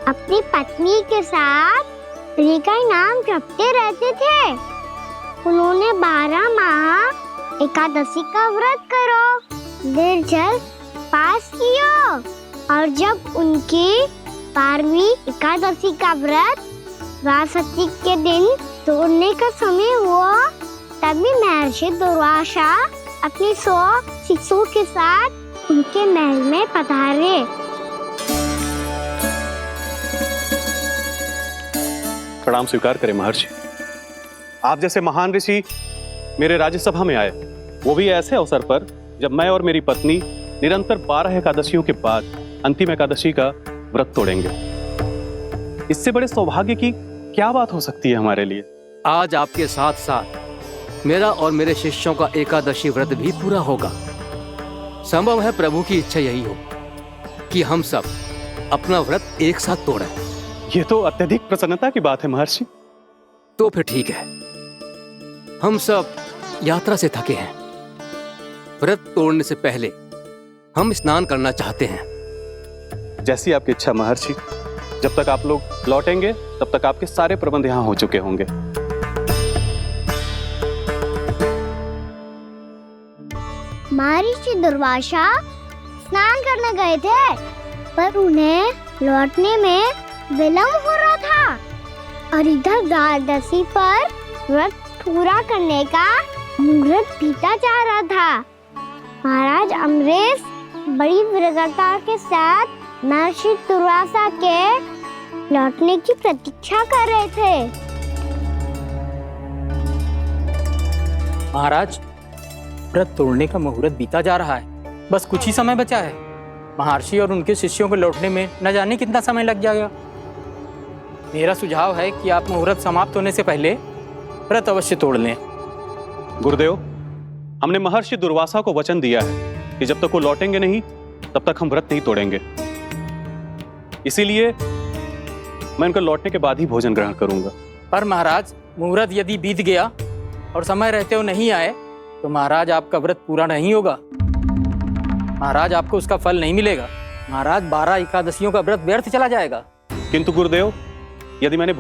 Speaker 7: अपनी पत्नी के साथ हरि का नाम जपते रहते थे। उन्होंने 12 माह एकादशी का व्रत करो, निर्जल पास किया, और जब उनकी 12वीं एकादशी का व्रत द्वादशी के दिन तोड़ने का समय हुआ, तभी महर्षि दुर्वासा अपनी 100 शिष्यों के साथ उनके महल में पधारे।
Speaker 15: प्रणाम स्वीकार करें महर्षि। आप जैसे महान ऋषि मेरे राज्यसभा में आए, वो भी ऐसे अवसर पर जब मैं और मेरी पत्नी निरंतर 12 एकादशियों के बाद अंतिम एकादशी का व्रत तोड़ेंगे। इससे बड़े सौभाग्य की क्या बात हो सकती है हमारे लिए?
Speaker 2: आज आपके साथ साथ मेरा और मेरे शिष्यों का एकादशी व्रत भी पूरा होगा। संभव है प्रभु की इच्छा यही हो कि हम सब अपना व्रत एक साथ तोड़ें।
Speaker 15: ये तो अत्यधिक प्रसन्नता की बात है महर्षि।
Speaker 2: तो फिर ठीक है, हम सब यात्रा से थके हैं। व्रत तोड़ने से पहले हम स्नान करना चाहते हैं।
Speaker 15: जैसी आपकी इच्छा महर्षि। जब तक आप लोग लौटेंगे तब तक आपके सारे प्रबंध यहाँ हो चुके होंगे।
Speaker 7: महर्षि दुर्वासा स्नान करने गए थे, पर उन्हें लौटने में विलंब हो रहा था, और इधर द्वादशी पर व्रत पूरा करने का मुहूर्त बीता जा रहा था। महाराज अम्बरीश बड़ी विरक्ता के साथ महर्षि दुर्वासा के लौटने की प्रतीक्षा कर रहे थे।
Speaker 9: महाराज, व्रत तोड़ने का मुहूर्त बीता जा रहा है, बस कुछ ही समय बचा है। महर्षि और उनके शिष्यों को लौटने में न जाने कितना समय लग जाएगा। मेरा सुझाव है कि आप मुहूर्त समाप्त होने से पहले व्रत अवश्य तोड़ लें।
Speaker 15: गुरुदेव, हमने महर्षि दुर्वासा को वचन दिया है कि जब तक वो लौटेंगे नहीं तब तक हम व्रत नहीं तोड़ेंगे। इसीलिए मैं उनके लौटने के बाद ही भोजन ग्रहण करूंगा।
Speaker 9: पर महाराज, मुहूर्त यदि बीत गया और समय रहते हो नहीं आए तो महाराज आपका व्रत पूरा नहीं होगा। महाराज, आपको उसका फल नहीं मिलेगा। महाराज, 12 एकादशियों का व्रत व्यर्थ चला जाएगा।
Speaker 15: किंतु गुरुदेव, यदि मैंने